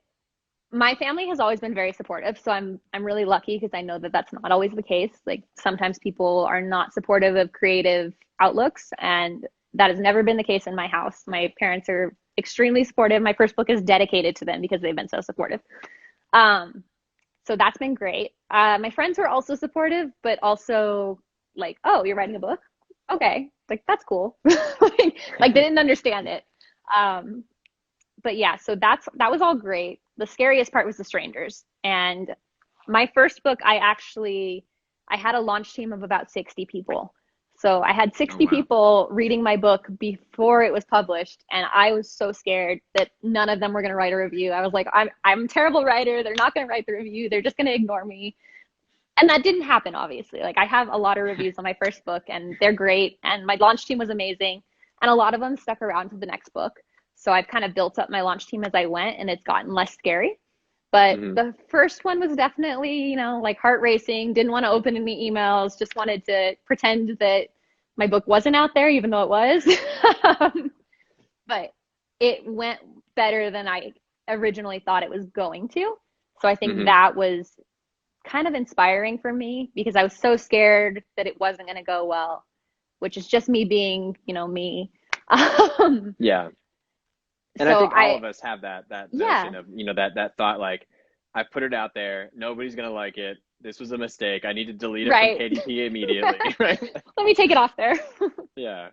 Speaker 2: my family has always been very supportive, so I'm really lucky because I know that that's not always the case. Like sometimes people are not supportive of creative outlooks, and that has never been the case in my house. My parents are extremely supportive. My first book is dedicated to them because they've been so supportive. Um, so that's been great. My friends were also supportive, but also like, oh, you're writing a book? Okay, like that's cool. Like they didn't understand it. Um, but yeah, so that was all great. The scariest part was the strangers. And my first book, I had a launch team of about 60 people. So I had
Speaker 1: Oh
Speaker 2: 60
Speaker 1: wow.
Speaker 2: people reading my book before it was published, and I was so scared that none of them were going to write a review. I was like, I'm a terrible writer. They're not going to write the review. They're just going to ignore me. And that didn't happen, obviously. Like I have a lot of reviews on my first book, and they're great. And my launch team was amazing, and a lot of them stuck around to the next book. So I've kind of built up my launch team as I went, and it's gotten less scary. But
Speaker 1: Hmm.
Speaker 2: the first one was definitely, like heart racing, didn't want to open any emails, just wanted to pretend that my book wasn't out there, even though it was. but it went better than I originally thought it was going to. So I think
Speaker 1: Hmm.
Speaker 2: that was kind of inspiring for me because I was so scared that it wasn't going to go well, which is just me being, me. Um,
Speaker 1: Yeah. And I
Speaker 2: so
Speaker 1: think all
Speaker 2: I,
Speaker 1: of us have that
Speaker 2: yeah,
Speaker 1: notion of, that thought, like, I put it out there, nobody's gonna like it. This was a mistake. I need to delete it from
Speaker 2: right.
Speaker 1: KDP immediately, right?
Speaker 2: Let me take it off there.
Speaker 1: Yeah.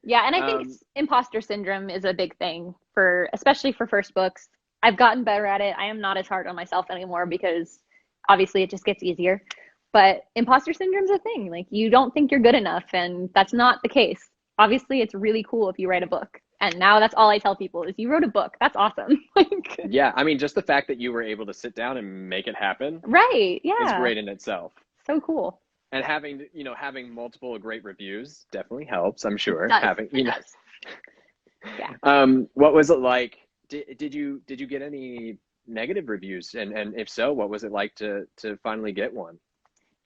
Speaker 2: Yeah, and I think
Speaker 1: Um,
Speaker 2: imposter syndrome is a big thing for, especially for first books. I've gotten better at it. I am not as hard on myself anymore because obviously it just gets easier. But imposter syndrome's a thing. Like you don't think you're good enough, and that's not the case. Obviously, it's really cool if you write a book. And now that's all I tell people is you wrote a book. That's awesome. Like,
Speaker 1: yeah, I mean, just the fact that you were able to sit down and make it happen
Speaker 2: right.
Speaker 1: is
Speaker 2: Yeah.
Speaker 1: great in itself.
Speaker 2: So cool.
Speaker 1: And having multiple great reviews definitely helps, I'm
Speaker 2: It
Speaker 1: sure.
Speaker 2: does.
Speaker 1: Having,
Speaker 2: It does. Yeah.
Speaker 1: what was it like? Did you get any negative reviews? And if so, what was it like to finally get one?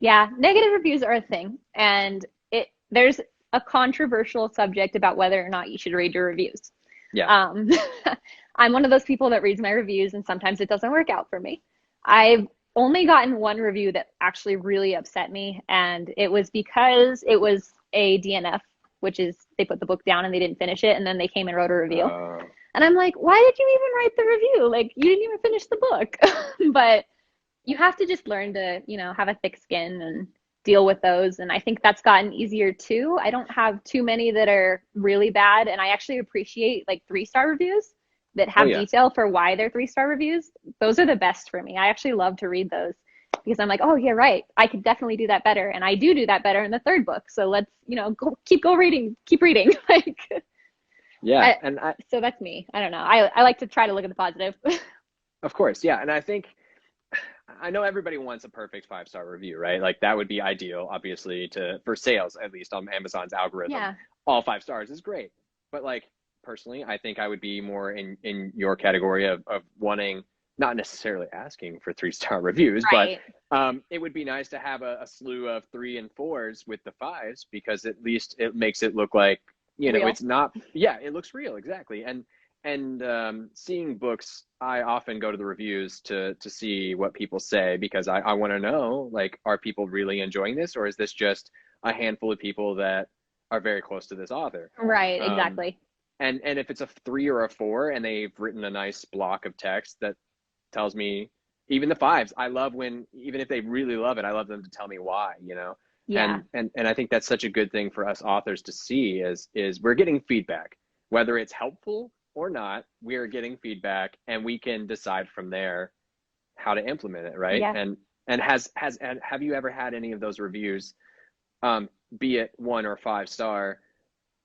Speaker 2: Yeah, negative reviews are a thing, and there's a controversial subject about whether or not you should read your reviews.
Speaker 1: Yeah.
Speaker 2: Um, I'm one of those people that reads my reviews, and sometimes it doesn't work out for me. I've only gotten one review that actually really upset me, and it was because it was a DNF, which is they put the book down and they didn't finish it, and then they came and wrote a review.
Speaker 1: Uh,
Speaker 2: And I'm like, why did you even write the review? Like, you didn't even finish the book. But you have to just learn to, have a thick skin and deal with those. And I think that's gotten easier too. I don't have too many that are really bad. And I actually appreciate like 3-star reviews that
Speaker 1: oh
Speaker 2: have
Speaker 1: yeah.
Speaker 2: detail for why they're 3-star reviews. Those are the best for me. I actually love to read those because I'm like, oh, yeah, right. I could definitely do that better. And I do that better in the third book. So let's, go reading, keep reading. Like,
Speaker 1: Yeah.
Speaker 2: I,
Speaker 1: And
Speaker 2: so that's me. I don't know. I like to try to look at the positive.
Speaker 1: of course, yeah. And I think I know everybody wants a perfect 5-star review, right? Like that would be ideal, obviously, for sales, at least on Amazon's algorithm.
Speaker 2: Yeah.
Speaker 1: All 5 stars is great. But like personally, I think I would be more in your category of wanting, not necessarily asking for 3-star reviews, but
Speaker 2: Right.
Speaker 1: it would be nice to have a slew of 3 and 4s with the 5s, because at least it makes it look like,
Speaker 2: Real.
Speaker 1: it's not, yeah, it looks real, exactly. And seeing books, I often go to the reviews to see what people say, because I want to know, like, are people really enjoying this, or is this just a handful of people that are very close to this author?
Speaker 2: Right.
Speaker 1: Um,
Speaker 2: Exactly.
Speaker 1: and if it's a 3 or a 4 and they've written a nice block of text that tells me, even the 5s, I love when, even if they really love it, I love them to tell me why.
Speaker 2: Yeah.
Speaker 1: And I think that's such a good thing for us authors to see, is we're getting feedback, whether it's helpful or not. We're getting feedback, and we can decide from there how to implement it, right?
Speaker 2: Yeah.
Speaker 1: And have you ever had any of those reviews, be it 1 or 5 star,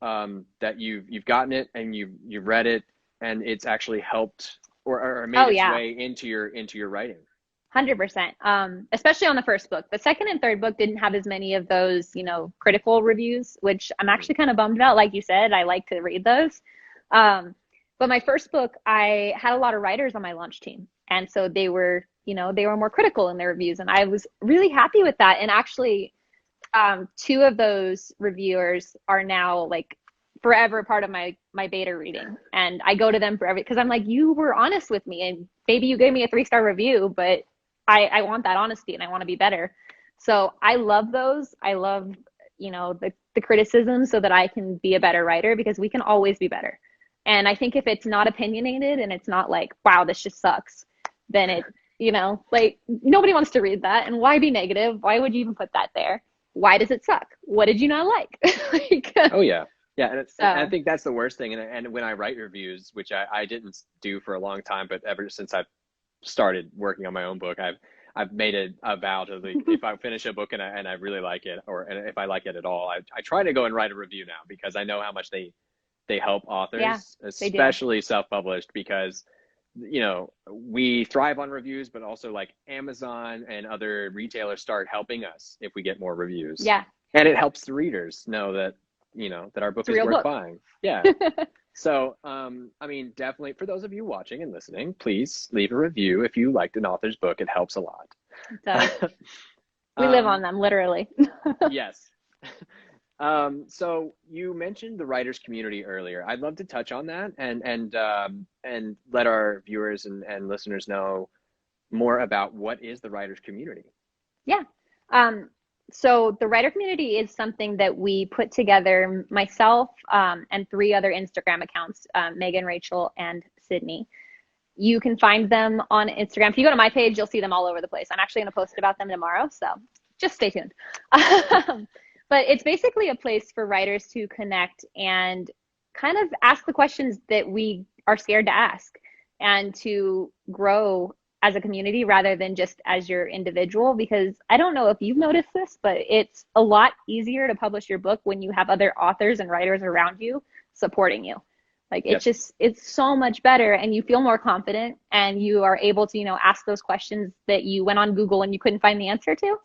Speaker 1: that you've gotten it and you've read it and it's actually helped, or made
Speaker 2: Oh
Speaker 1: its
Speaker 2: yeah.
Speaker 1: way into your writing?
Speaker 2: 100%. Especially on the first book. The second and third book didn't have as many of those, critical reviews, which I'm
Speaker 1: Mhm.
Speaker 2: actually kind of bummed about. Like you said, I like to read those. Um, but my first book, I had a lot of writers on my launch team. And so they were more critical in their reviews. And I was really happy with that. And actually, two of those reviewers are now like forever part of my beta reading, and I go to them for every because I'm like, you were honest with me, and maybe you gave me a 3-star review, but I want that honesty and I want to be better. So I love those. I love the criticism so that I can be a better writer, because we can always be better. And I think if it's not opinionated and it's not like, wow, this just sucks, then like nobody wants to read that. And why be negative? Why would you even put that there? Why does it suck? What did you not like? Like,
Speaker 1: Oh yeah. Yeah, and I
Speaker 2: so
Speaker 1: think that's the worst thing. And when I write reviews, which I didn't do for a long time, but ever since I've started working on my own book, I've made a vow to, like, if I finish a book and I really like it, and if I like it at all, I try to go and write a review now, because I know how much they help
Speaker 2: yeah,
Speaker 1: authors,
Speaker 2: they do.
Speaker 1: especially self-published, because we thrive on reviews, but also, like, Amazon and other retailers start helping us if we get more reviews,
Speaker 2: Yeah,
Speaker 1: and it helps the readers know that our
Speaker 2: it's
Speaker 1: book
Speaker 2: a
Speaker 1: is
Speaker 2: real
Speaker 1: worth
Speaker 2: book.
Speaker 1: buying. Yeah. So, I mean, definitely, for those of you watching and listening, please leave a review if you liked an author's book. It helps a lot.
Speaker 2: It does. We live on
Speaker 1: um,
Speaker 2: them, literally.
Speaker 1: yes. So you mentioned the writers community earlier. I'd love to touch on that and let our viewers and listeners know more about what is the writers community.
Speaker 2: Yeah. Um, so the writer community is something that we put together, myself, and three other Instagram accounts, Megan, Rachel, and Sydney. You can find them on Instagram. If you go to my page, you'll see them all over the place. I'm actually going to post about them tomorrow, so just stay tuned. But it's basically a place for writers to connect and kind of ask the questions that we are scared to ask and to grow as a community rather than just as your individual. Because I don't know if you've noticed this, but it's a lot easier to publish your book when you have other authors and writers around you supporting you. Like it's
Speaker 1: Yes.
Speaker 2: just, it's so much better and you feel more confident and you are able to, ask those questions that you went on Google and you couldn't find the answer to.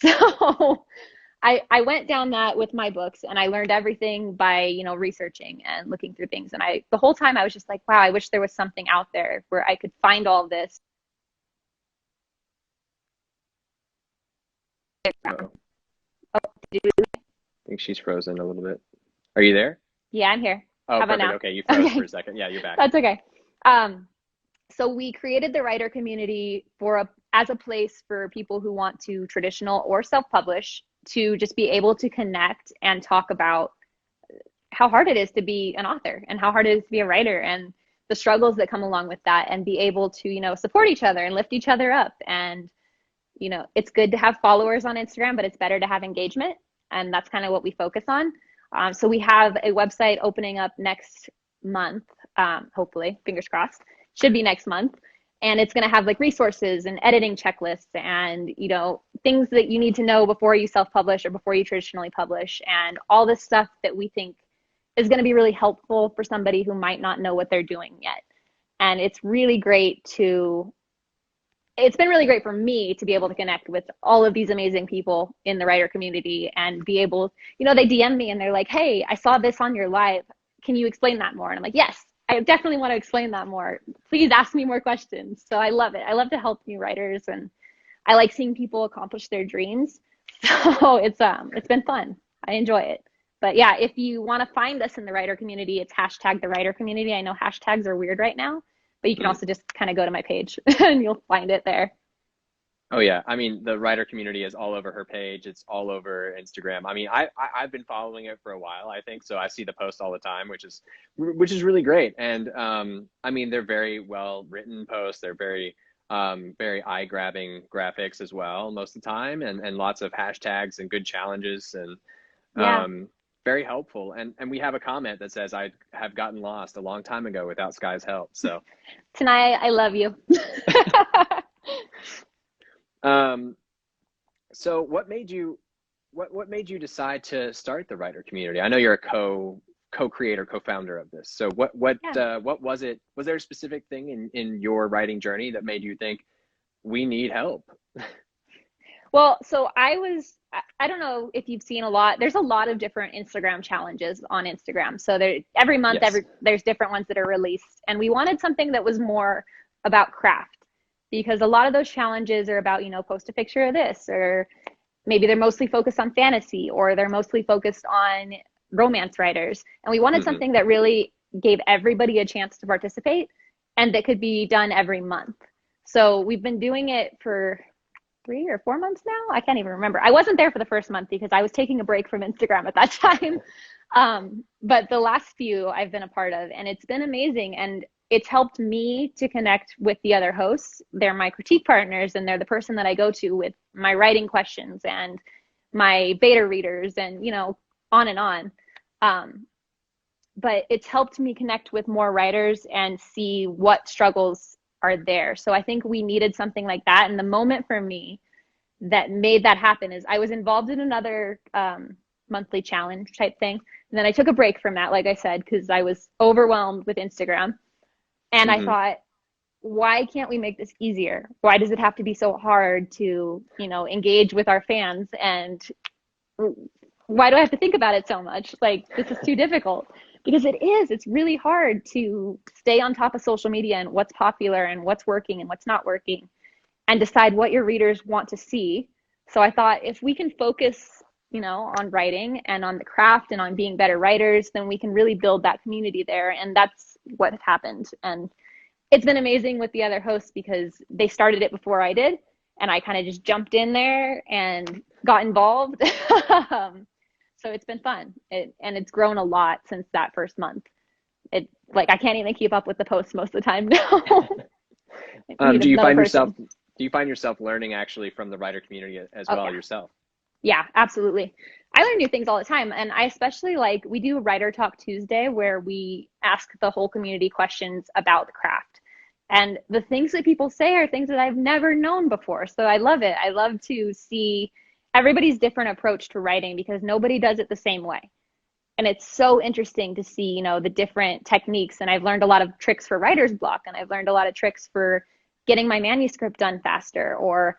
Speaker 2: So I went down that with my books and I learned everything by, researching and looking through things. And the whole time I was just like, wow, I wish there was something out there where I could find all this.
Speaker 1: Uh-oh.
Speaker 2: Oh, did you lose me?
Speaker 1: I think she's frozen a little bit. Are you there?
Speaker 2: Yeah, I'm here.
Speaker 1: Oh,
Speaker 2: How about
Speaker 1: perfect.
Speaker 2: now?
Speaker 1: Okay, you froze
Speaker 2: Okay,
Speaker 1: for a second. Yeah, you're back.
Speaker 2: that's okay. Um, so we created the writer community as a place for people who want to traditional or self-publish to just be able to connect and talk about how hard it is to be an author and how hard it is to be a writer and the struggles that come along with that and be able to, support each other and lift each other up. And, it's good to have followers on Instagram, but it's better to have engagement. And that's kind of what we focus on. So we have a website opening up next month, hopefully, fingers crossed, should be next month. And it's going to have like resources and editing checklists and, things that you need to know before you self-publish or before you traditionally publish and all this stuff that we think is going to be really helpful for somebody who might not know what they're doing yet. And it's been really great for me to be able to connect with all of these amazing people in the writer community and be able, they DM me and they're like, hey, I saw this on your live. Can you explain that more? And I'm like, yes, I definitely want to explain that more. Please ask me more questions. So I love it. I love to help new writers and I like seeing people accomplish their dreams. So it's been fun. I enjoy it. But yeah, if you want to find us in the writer community, it's hashtag the writer community. I know hashtags are weird right now, but you can also just kind of go to my page and you'll find it there.
Speaker 1: Oh yeah, I mean the writer community is all over her page. It's all over Instagram. I mean, I've been following it for a while, I think, so I see the posts all the time, which is really great. And I mean they're very well written posts. They're very eye-grabbing graphics as well most of the time, and lots of hashtags and good challenges and
Speaker 2: Yeah.
Speaker 1: very helpful. And we have a comment that says I have gotten lost a long time ago without Skye's help. So.
Speaker 2: Tonight, I love you.
Speaker 1: Um, so what made you decide to start the writer community? I know you're a co-creator, co-founder of this. So
Speaker 2: Yeah.
Speaker 1: what was it? Was there a specific thing in your writing journey that made you think we need help?
Speaker 2: Well, so I don't know if you've seen there's a lot of different Instagram challenges on Instagram. So every month,
Speaker 1: Yes.
Speaker 2: there's different ones that are released. And we wanted something that was more about craft because a lot of those challenges are about, post a picture of this, or maybe they're mostly focused on fantasy or they're mostly focused on romance writers. And we wanted
Speaker 1: Hmm.
Speaker 2: something that really gave everybody a chance to participate and that could be done every month. So we've been doing it for 3 or 4 months now. I can't even remember. I wasn't there for the first month because I was taking a break from Instagram at that time. But the last few I've been a part of, and it's been amazing. And it's helped me to connect with the other hosts. They're my critique partners, and they're the person that I go to with my writing questions and my beta readers, and on and on. But it's helped me connect with more writers and see what struggles are there. So I think we needed something like that. And the moment for me that made that happen is I was involved in another monthly challenge type thing. And then I took a break from that, like I said, because I was overwhelmed with Instagram. And I
Speaker 1: Hmm.
Speaker 2: thought, why can't we make this easier? Why does it have to be so hard to, engage with our fans? And why do I have to think about it so much? Like, this is too difficult. Because it is, it's really hard to stay on top of social media and what's popular and what's working and what's not working and decide what your readers want to see. So I thought if we can focus on writing and on the craft and on being better writers, then we can really build that community there. And that's what has happened. And it's been amazing with the other hosts because they started it before I did. And I kind of just jumped in there and got involved. So it's been fun. And it's grown a lot since that first month. I can't even keep up with the posts most of the time now.
Speaker 1: Do you find yourself learning actually from the writer community as well yourself?
Speaker 2: Yeah, absolutely. I learn new things all the time. And I especially we do Writer Talk Tuesday where we ask the whole community questions about the craft. And the things that people say are things that I've never known before. So I love it. I love to see everybody's different approach to writing because nobody does it the same way. And it's so interesting to see, the different techniques. And I've learned a lot of tricks for writer's block, and I've learned a lot of tricks for getting my manuscript done faster or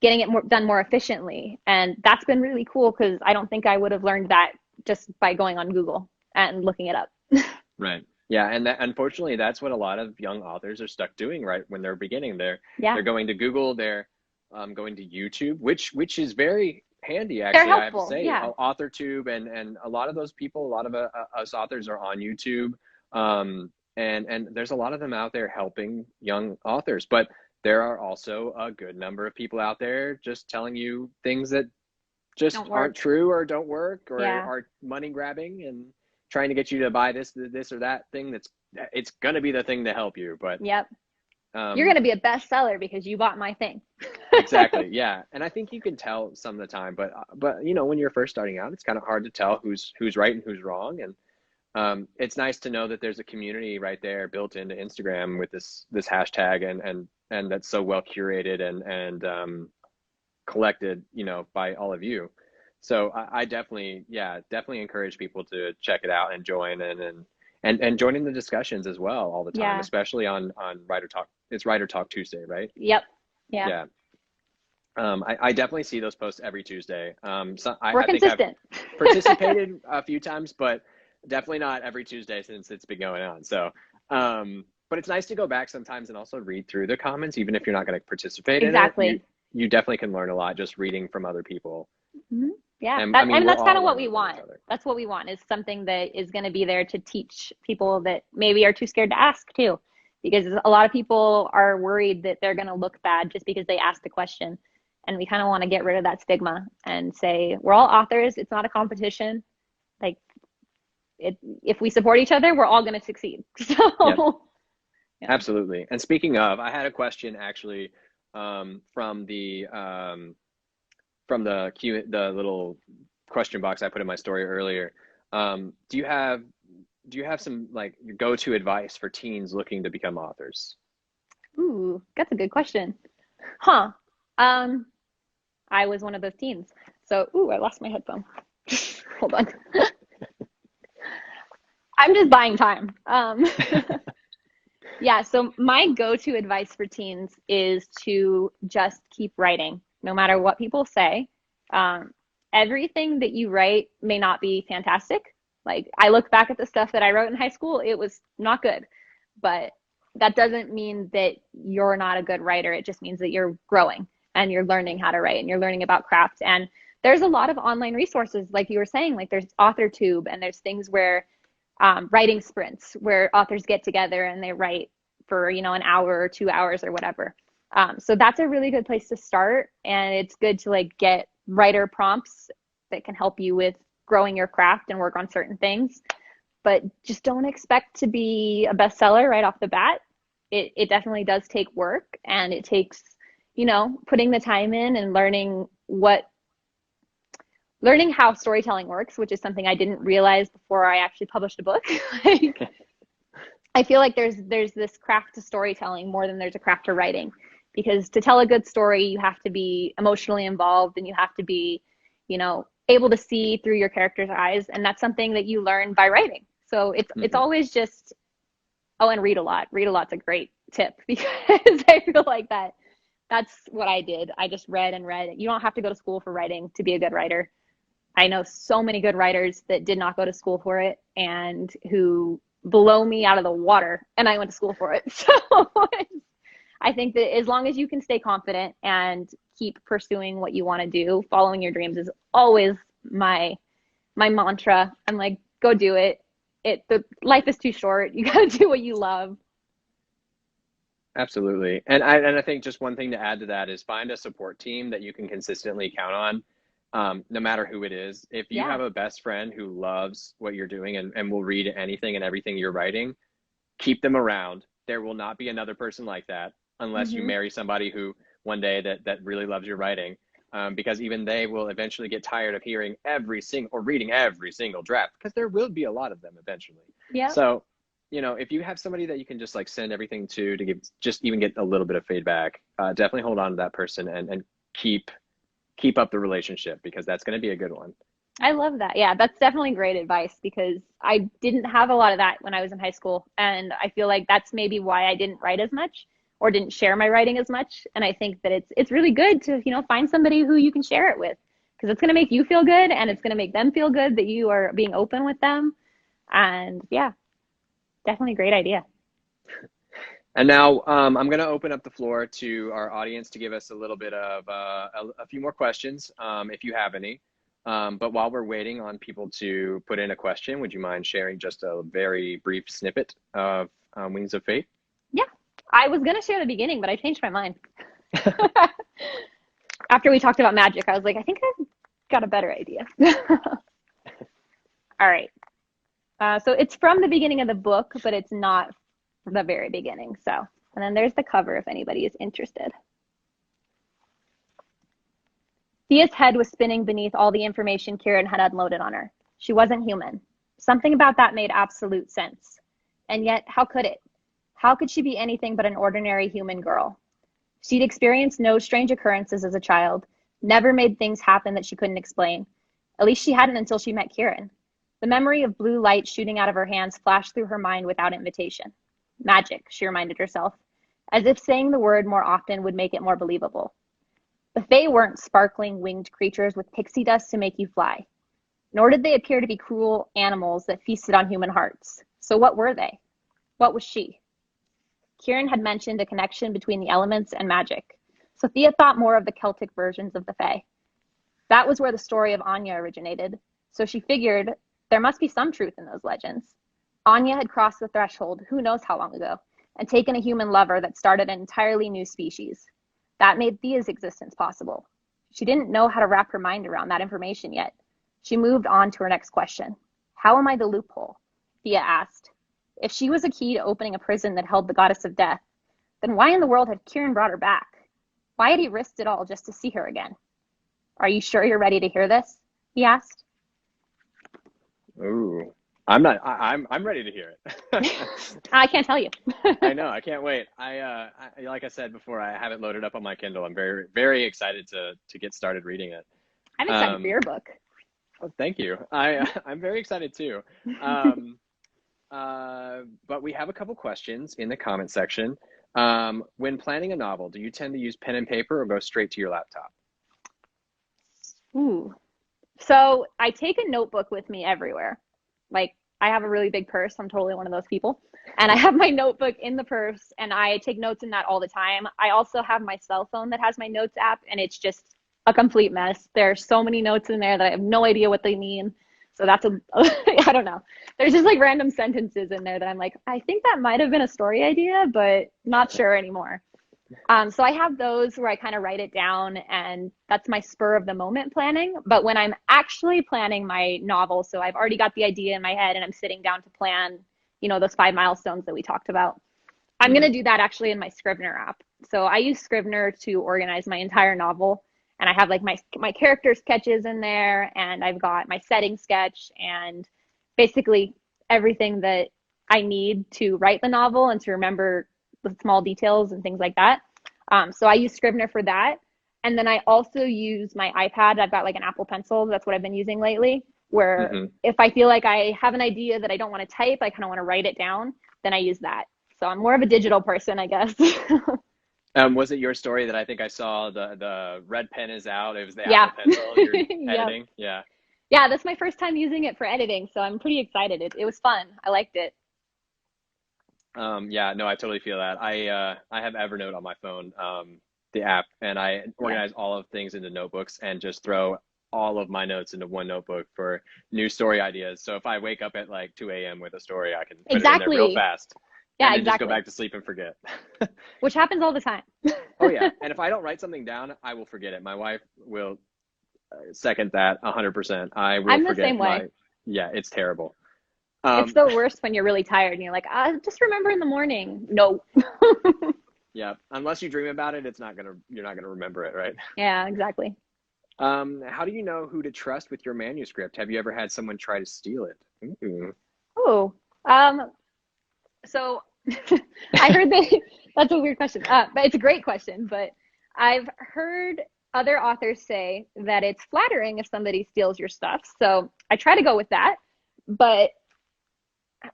Speaker 2: getting it done more efficiently. And that's been really cool because I don't think I would have learned that just by going on Google and looking it up.
Speaker 1: Right. Yeah. And unfortunately, that's what a lot of young authors are stuck doing right when they're beginning. They're going to Google, they're going to YouTube, which is very handy, actually. I have to say, AuthorTube and a lot of those people, a lot of us authors are on YouTube. And there's a lot of them out there helping young authors, but there are also a good number of people out there just telling you things that just aren't true or don't work or are money grabbing and trying to get you to buy this or that thing it's going to be the thing to help you. But
Speaker 2: yep. You're going to be a bestseller because you bought my thing.
Speaker 1: Exactly. Yeah. And I think you can tell some of the time, but when you're first starting out, it's kind of hard to tell who's right and who's wrong. And it's nice to know that there's a community right there built into Instagram with this hashtag and that's so well curated and collected, by all of you. So I definitely encourage people to check it out and join and join in the discussions as well all the time, especially on Writer Talk. It's Writer Talk Tuesday, right?
Speaker 2: Yep. Yeah.
Speaker 1: I definitely see those posts every Tuesday.
Speaker 2: We're consistent.
Speaker 1: I've participated a few times, but definitely not every Tuesday since it's been going on. So, but it's nice to go back sometimes and also read through the comments, even if you're not going to participate in it. You definitely can learn a lot just reading from other people.
Speaker 2: Mm-hmm. Yeah, and that's kind of what we want. That's what we want, is something that is going to be there to teach people that maybe are too scared to ask too, because a lot of people are worried that they're going to look bad just because they asked the question. And we kind of want to get rid of that stigma and say, we're all authors. It's not a competition. If we support each other, we're all going to succeed. So,
Speaker 1: yeah. Absolutely. And speaking of, I had a question actually from the the little question box I put in my story earlier. Do you have some your go-to advice for teens looking to become authors?
Speaker 2: Ooh, that's a good question. I was one of those teens. So, I lost my headphone. Hold on. I'm just buying time. Yeah, so my go-to advice for teens is to just keep writing, no matter what people say. Everything that you write may not be fantastic. I look back at the stuff that I wrote in high school, it was not good. But that doesn't mean that you're not a good writer. It just means that you're growing and you're learning how to write and you're learning about craft. And there's a lot of online resources, like you were saying, there's AuthorTube, and there's things where writing sprints where authors get together and they write for, an hour or 2 hours or whatever. So that's a really good place to start. And it's good to get writer prompts that can help you with growing your craft and work on certain things. But just don't expect to be a bestseller right off the bat. It definitely does take work, and it takes, putting the time in and learning how storytelling works, which is something I didn't realize before I actually published a book. I feel like there's this craft to storytelling more than there's a craft to writing, because to tell a good story, you have to be emotionally involved and you have to be, able to see through your character's eyes. And that's something that you learn by writing. So it's always just, and read a lot. Read a lot's a great tip, because I feel like that's what I did. I just read and read. You don't have to go to school for writing to be a good writer. I know so many good writers that did not go to school for it and who blow me out of the water, and I went to school for it. So I think that as long as you can stay confident and keep pursuing what you want to do, following your dreams is always my mantra. I'm like, go do it. The life is too short. You got to do what you love.
Speaker 1: Absolutely. And I think just one thing to add to that is find a support team that you can consistently count on, no matter who it is. If you
Speaker 2: Yeah.
Speaker 1: have a best friend who loves what you're doing and will read anything and everything you're writing, keep them around. There will not be another person like that unless you
Speaker 2: Hmm.
Speaker 1: marry somebody who one day that really loves your writing. Because even they will eventually get tired of hearing every single or reading every single draft because there will be a lot of them eventually.
Speaker 2: Yep.
Speaker 1: So, if you have somebody that you can just like send everything to give just even get a little bit of feedback, definitely hold on to that person and keep up the relationship because that's going to be a good one.
Speaker 2: I love that. Yeah, that's definitely great advice because I didn't have a lot of that when I was in high school. And I feel like that's maybe why I didn't write as much or didn't share my writing as much. And I think that it's really good to, find somebody who you can share it with because it's going to make you feel good and it's going to make them feel good that you are being open with them. And yeah, definitely a great idea.
Speaker 1: And now I'm going to open up the floor to our audience to give us a little bit of a few more questions, if you have any. But while we're waiting on people to put in a question, would you mind sharing just a very brief snippet of Wings of Fate?
Speaker 2: Yeah, I was going to share the beginning, but I changed my mind. After we talked about magic, I was like, I think I've got a better idea. All right. So it's from the beginning of the book, but it's not the very beginning. So, and then there's the cover if anybody is interested. Thea's head was spinning beneath all the information Kieran had unloaded on her. She wasn't human. Something about that made absolute sense. And yet, how could it? How could she be anything but an ordinary human girl? She'd experienced no strange occurrences as a child, never made things happen that she couldn't explain. At least she hadn't until she met Kieran. The memory of blue light shooting out of her hands flashed through her mind without invitation. Magic, she reminded herself, as if saying the word more often would make it more believable. The Fae weren't sparkling winged creatures with pixie dust to make you fly, nor did they appear to be cruel animals that feasted on human hearts. So what were they? What was she? Kieran had mentioned a connection between the elements and magic. Sophia thought more of the Celtic versions of the Fae. That was where the story of Anya originated, so she figured there must be some truth in those legends. Anya had crossed the threshold who knows how long ago, and taken a human lover that started an entirely new species. That made Thea's existence possible. She didn't know how to wrap her mind around that information yet. She moved on to her next question. How am I the loophole? Thea asked. If she was a key to opening a prison that held the goddess of death, then why in the world had Kieran brought her back? Why had he risked it all just to see her again? Are you sure you're ready to hear this? He asked.
Speaker 1: Ooh, I'm not. I'm ready to hear it.
Speaker 2: I can't tell you.
Speaker 1: I know. I can't wait. Like I said before, I have it loaded up on my Kindle. I'm very, very excited to get started reading it.
Speaker 2: I'm excited for your book.
Speaker 1: Oh, thank you. I'm very excited too. But we have a couple questions in the comment section. When planning a novel, do you tend to use pen and paper or go straight to your laptop?
Speaker 2: Ooh. So I take a notebook with me everywhere. Like I have a really big purse. I'm totally one of those people. And I have my notebook in the purse and I take notes in that all the time. I also have my cell phone that has my notes app and it's just a complete mess. There are so many notes in there that I have no idea what they mean. So that's I don't know. There's just like random sentences in there that I'm like, I think that might have been a story idea, but not sure anymore. So I have those where I kind of write it down and that's my spur of the moment planning. But when I'm actually planning my novel, so I've already got the idea in my head and I'm sitting down to plan, those 5 milestones that we talked about. I'm going to do that actually in my Scrivener app. So I use Scrivener to organize my entire novel. And I have like my character sketches in there and I've got my setting sketch and basically everything that I need to write the novel and to remember the small details and things like that. So I use Scrivener for that. And then I also use my iPad. I've got like an Apple Pencil. That's what I've been using lately, where if I feel like I have an idea that I don't want to type, I kind of want to write it down, then I use that. So I'm more of a digital person, I guess.
Speaker 1: Was it your story that I think I saw the red pen is out? It was the Apple Pencil you're editing? Yeah.
Speaker 2: Yeah, that's my first time using it for editing, so I'm pretty excited. It was fun. I liked it.
Speaker 1: Yeah, no, I totally feel that. I have Evernote on my phone, the app, and I organize all of things into notebooks and just throw all of my notes into one notebook for new story ideas. So if I wake up at like 2 a.m. with a story, I can put it in there real fast.
Speaker 2: Yeah,
Speaker 1: and then
Speaker 2: exactly.
Speaker 1: just go back to sleep and forget.
Speaker 2: Which happens all the time.
Speaker 1: Oh yeah, and if I don't write something down, I will forget it. My wife will second that 100%. I will
Speaker 2: I'm the
Speaker 1: forget
Speaker 2: same way.
Speaker 1: Yeah, it's terrible.
Speaker 2: It's the worst when you're really tired and you're like, just remember in the morning. No.
Speaker 1: Yeah, unless you dream about it, you're not gonna remember it, right?
Speaker 2: Yeah, exactly.
Speaker 1: How do you know who to trust with your manuscript? Have you ever had someone try to steal it? Ooh.
Speaker 2: Oh, so I heard that that's a weird question, but it's a great question. But I've heard other authors say that it's flattering if somebody steals your stuff. So I try to go with that. But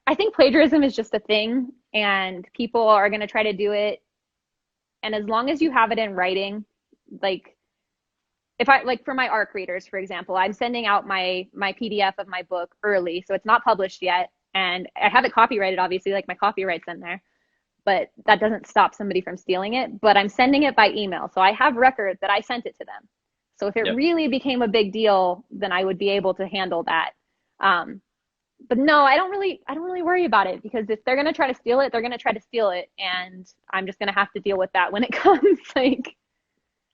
Speaker 2: I think plagiarism is just a thing, and people are going to try to do it. And as long as you have it in writing, like if I like for my ARC readers, for example, I'm sending out my PDF of my book early, so it's not published yet. And I have it copyrighted, obviously, like my copyright's in there, but that doesn't stop somebody from stealing it. But I'm sending it by email, so I have record that I sent it to them. So if it really became a big deal, then I would be able to handle that. But no, I don't really worry about it, because if they're gonna try to steal it, they're gonna try to steal it, and I'm just gonna have to deal with that when it comes. Like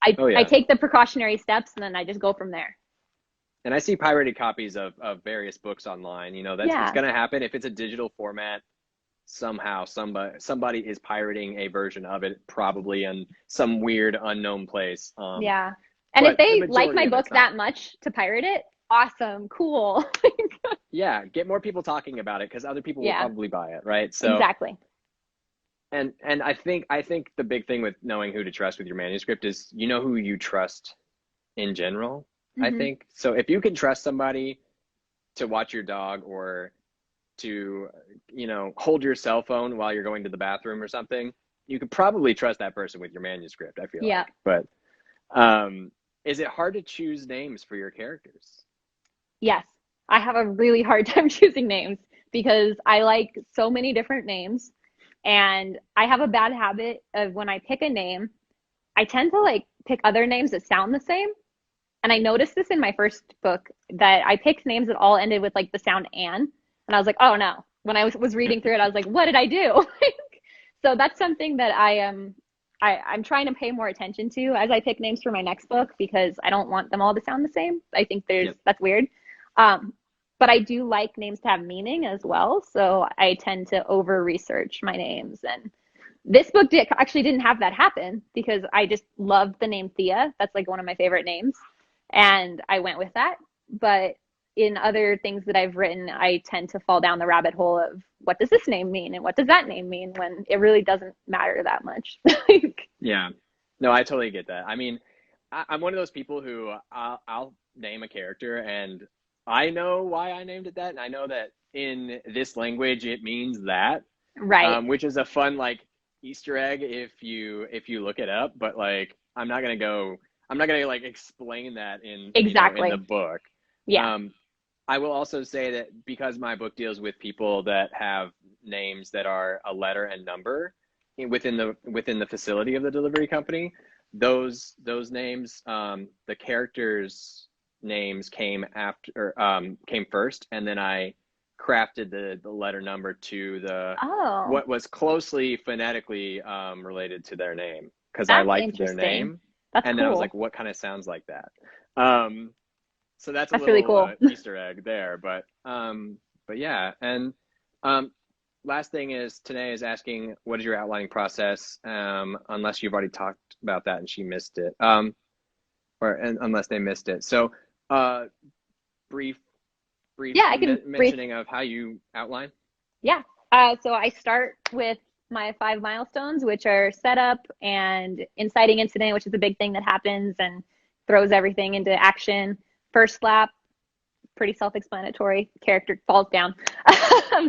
Speaker 2: I take the precautionary steps, and then I just go from there.
Speaker 1: And I see pirated copies of various books online. You know, that's it's going to happen. If it's a digital format, somehow somebody is pirating a version of it, probably in some weird unknown place.
Speaker 2: Yeah. And if they like my book that much to pirate it, awesome, cool.
Speaker 1: Yeah, get more people talking about it, because other people will probably buy it, right? So
Speaker 2: exactly.
Speaker 1: And I think the big thing with knowing who to trust with your manuscript is you know who you trust in general. I think so. If you can trust somebody to watch your dog, or to, you know, hold your cell phone while you're going to the bathroom or something, you could probably trust that person with your manuscript, I feel like. But is it hard to choose names for your characters?
Speaker 2: Yes. I have a really hard time choosing names, because I like so many different names, and I have a bad habit of when I pick a name, I tend to like pick other names that sound the same. And I noticed this in my first book, that I picked names that all ended with like the sound "an," and I was like, oh no. When I was reading through it, I was like, what did I do? So that's something that I'm trying to pay more attention to as I pick names for my next book, because I don't want them all to sound the same. I think that's weird. But I do like names to have meaning as well, so I tend to over research my names. And this book actually didn't have that happen, because I just loved the name Thea. That's like one of my favorite names, and I went with that. But in other things that I've written, I tend to fall down the rabbit hole of what does this name mean and what does that name mean, when it really doesn't matter that much.
Speaker 1: Yeah, no, I totally get that. I mean, I'm one of those people who I'll name a character, and I know why I named it that, and I know that in this language it means that,
Speaker 2: right?
Speaker 1: Which is a fun like Easter egg if you look it up. But like, I'm not gonna like explain that in in the book.
Speaker 2: Yeah.
Speaker 1: I will also say that because my book deals with people that have names that are a letter and number within the facility of the delivery company, those names, the characters' names came first, and then I crafted the letter number to what was closely phonetically related to their name, because I liked their name.
Speaker 2: That's
Speaker 1: and
Speaker 2: cool.
Speaker 1: then I was like, what kind of sounds like that? So that's a little
Speaker 2: really cool.
Speaker 1: Easter egg there, but yeah. And last thing is, Tanae is asking, what is your outlining process? Unless you've already talked about that and she missed it, unless they missed it. So brief mentioning of how you outline.
Speaker 2: Yeah. So I start with my 5 milestones, which are setup and inciting incident, which is a big thing that happens and throws everything into action. First slap, pretty self-explanatory. Character falls down.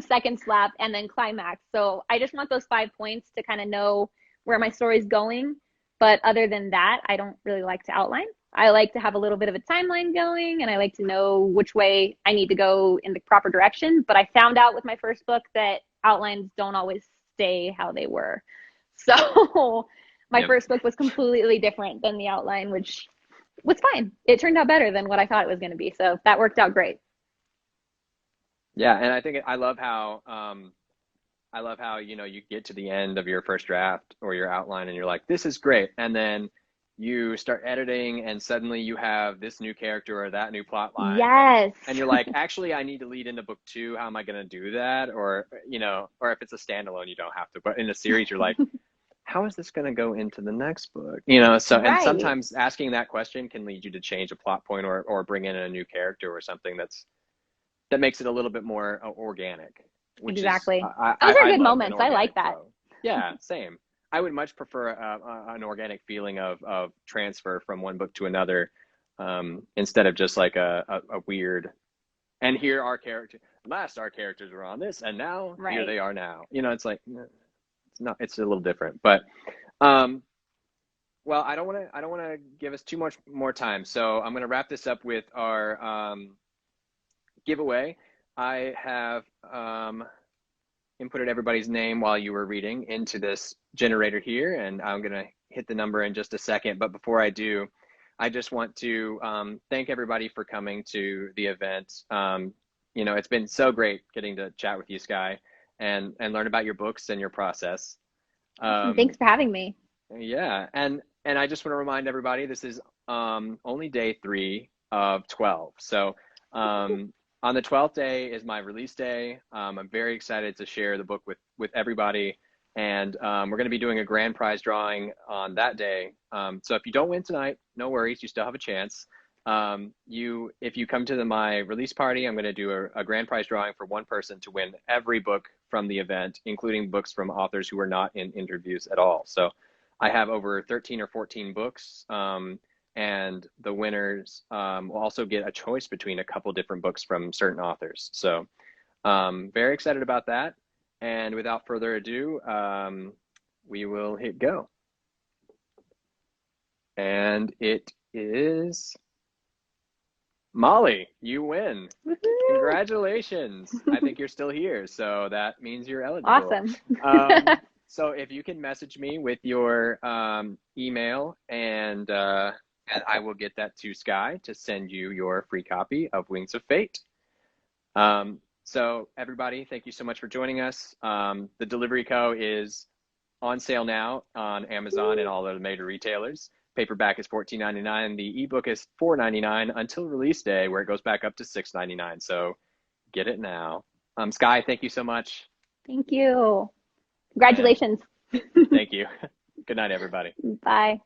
Speaker 2: Second slap, and then climax. So I just want those 5 points to kind of know where my story's going. But other than that, I don't really like to outline. I like to have a little bit of a timeline going, and I like to know which way I need to go in the proper direction. But I found out with my first book that outlines don't always stay how they were. So my first book was completely different than the outline, which was fine. It turned out better than what I thought it was going to be. So that worked out great.
Speaker 1: Yeah, and I think I love how, you get to the end of your first draft or your outline and you're like, this is great. And then you start editing and suddenly you have this new character or that new plot line.
Speaker 2: Yes.
Speaker 1: And you're like, actually, I need to lead into book 2. How am I going to do that? Or, or if it's a standalone, you don't have to. But in a series, you're like, how is this going to go into the next book? And
Speaker 2: Right.
Speaker 1: sometimes asking that question can lead you to change a plot point or bring in a new character or something that makes it a little bit more organic. Which
Speaker 2: Exactly.
Speaker 1: is,
Speaker 2: Those are
Speaker 1: I
Speaker 2: good
Speaker 1: love an
Speaker 2: moments. I like
Speaker 1: organic
Speaker 2: that.
Speaker 1: flow. Yeah, same. I would much prefer an organic feeling of transfer from one book to another, instead of just like a weird, and here our character, last our characters were on this, and now here
Speaker 2: Right.
Speaker 1: they are now. It's like, it's not, it's a little different. But, um, well, I don't want to give us too much more time. So I'm going to wrap this up with our giveaway. I have inputted everybody's name while you were reading into this generator here, and I'm going to hit the number in just a second. But before I do, I just want to thank everybody for coming to the event. It's been so great getting to chat with you, Skye, and learn about your books and your process.
Speaker 2: Thanks for having me.
Speaker 1: Yeah, and I just want to remind everybody this is only day 3 of 12. So on the 12th day is my release day. I'm very excited to share the book with everybody, and we're going to be doing a grand prize drawing on that day. So if you don't win tonight, no worries, you still have a chance. If you come to my release party, I'm going to do a grand prize drawing for one person to win every book from the event, including books from authors who are not in interviews at all. So I have over 13 or 14 books, and the winners will also get a choice between a couple different books from certain authors. So very excited about that. And without further ado, we will hit go. And it is Molly, you win.
Speaker 2: Woo-hoo.
Speaker 1: Congratulations. I think you're still here, so that means you're eligible.
Speaker 2: Awesome.
Speaker 1: So if you can message me with your email, and I will get that to Skye to send you your free copy of Wings of Fate. So everybody, thank you so much for joining us. The Delivery Co. is on sale now on Amazon and all the major retailers. Paperback is $14.99. The ebook is $4.99 until release day, where it goes back up to $6.99. So get it now. Skye, thank you so much.
Speaker 2: Thank you. Congratulations.
Speaker 1: Thank you. Good night, everybody.
Speaker 2: Bye.